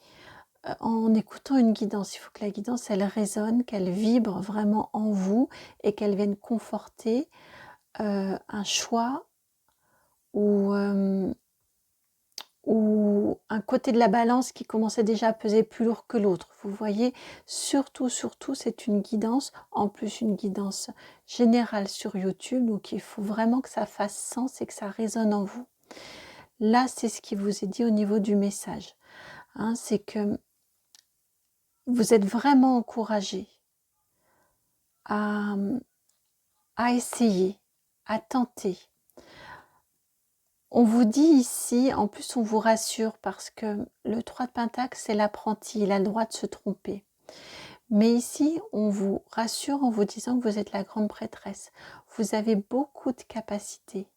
en écoutant une guidance. Il faut que la guidance, elle résonne, qu'elle vibre vraiment en vous et qu'elle vienne conforter un choix ou un côté de la balance qui commençait déjà à peser plus lourd que l'autre. Vous voyez, surtout, c'est une guidance, en plus une guidance générale sur YouTube, donc il faut vraiment que ça fasse sens et que ça résonne en vous. Là, c'est ce qui vous est dit au niveau du message. Hein, c'est que vous êtes vraiment encouragé à essayer, à tenter. On vous dit ici, en plus on vous rassure parce que le 3 de pentacle, c'est l'apprenti, il a le droit de se tromper. Mais ici, on vous rassure en vous disant que vous êtes la grande prêtresse. Vous avez beaucoup de capacités,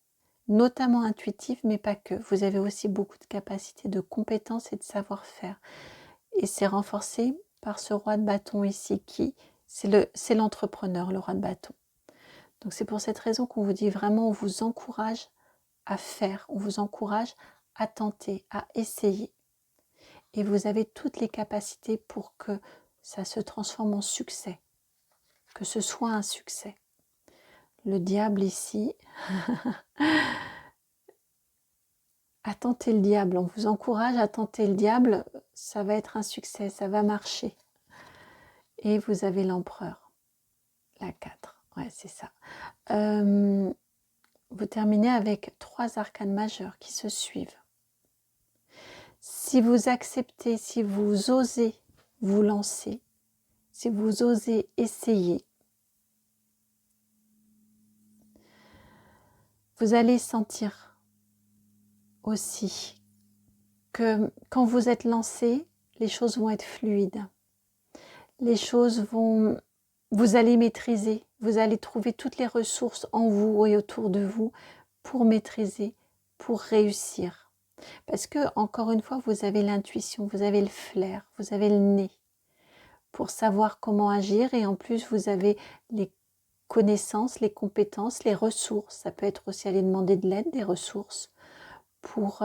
notamment intuitives, mais pas que. Vous avez aussi beaucoup de capacités, de compétences et de savoir-faire. Et c'est renforcé par ce roi de bâton ici, qui c'est l'entrepreneur, le roi de bâton. Donc c'est pour cette raison qu'on vous dit vraiment, on vous encourage à faire, on vous encourage à tenter, à essayer. Et vous avez toutes les capacités pour que ça se transforme en succès, que ce soit un succès. Le diable ici, à tenter le diable, on vous encourage à tenter le diable, ça va être un succès, ça va marcher. Et vous avez l'empereur, la 4, ouais c'est ça. Vous terminez avec 3 arcanes majeures qui se suivent. Si vous acceptez, si vous osez vous lancer, si vous osez essayer, vous allez sentir aussi que quand vous êtes lancé, les choses vont être fluides. Les choses vont... Vous allez maîtriser, vous allez trouver toutes les ressources en vous et autour de vous pour maîtriser, pour réussir. Parce que, encore une fois, vous avez l'intuition, vous avez le flair, vous avez le nez pour savoir comment agir et en plus, vous avez les connaissances, les compétences, les ressources. Ça peut être aussi aller demander de l'aide, des ressources pour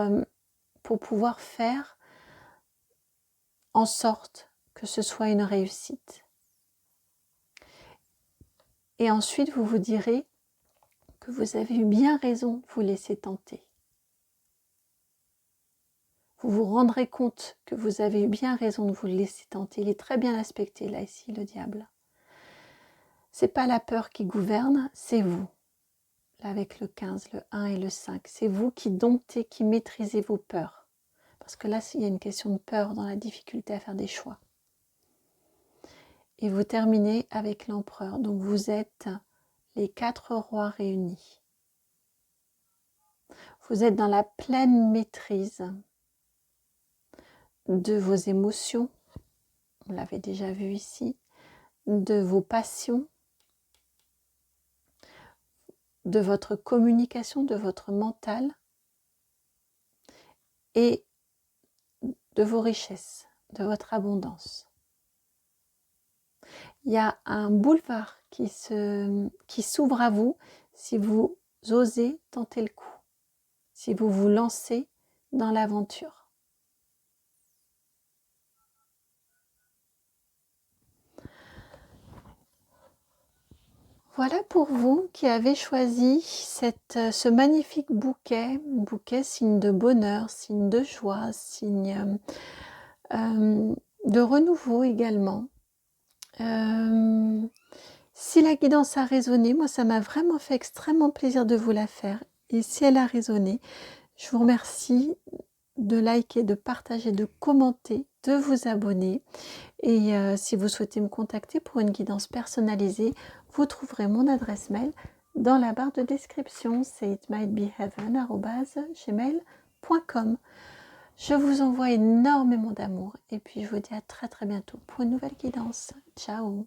pouvoir faire en sorte que ce soit une réussite. Et ensuite, vous vous direz que vous avez eu bien raison de vous laisser tenter. Vous vous rendrez compte que vous avez eu bien raison de vous laisser tenter. Il est très bien aspecté là, ici, le diable. C'est pas la peur qui gouverne, c'est vous. Là, avec le 15, le 1 et le 5. C'est vous qui domptez, qui maîtrisez vos peurs. Parce que là, il y a une question de peur dans la difficulté à faire des choix. Et vous terminez avec l'empereur. Donc vous êtes les 4 rois réunis. Vous êtes dans la pleine maîtrise de vos émotions, on l'avait déjà vu ici, de vos passions. de votre communication, de votre mental et de vos richesses, de votre abondance. Il y a un boulevard qui s'ouvre à vous si vous osez tenter le coup, si vous vous lancez dans l'aventure. Voilà pour vous qui avez choisi ce magnifique bouquet, signe de bonheur, signe de joie, signe de renouveau également. Si la guidance a résonné, moi ça m'a vraiment fait extrêmement plaisir de vous la faire. Et si elle a résonné, je vous remercie de liker, de partager, de commenter, de vous abonner. Et si vous souhaitez me contacter pour une guidance personnalisée, vous trouverez mon adresse mail dans la barre de description, c'est itmightbeheaven@gmail.com. Je vous envoie énormément d'amour et puis je vous dis à très très bientôt pour une nouvelle guidance. Ciao!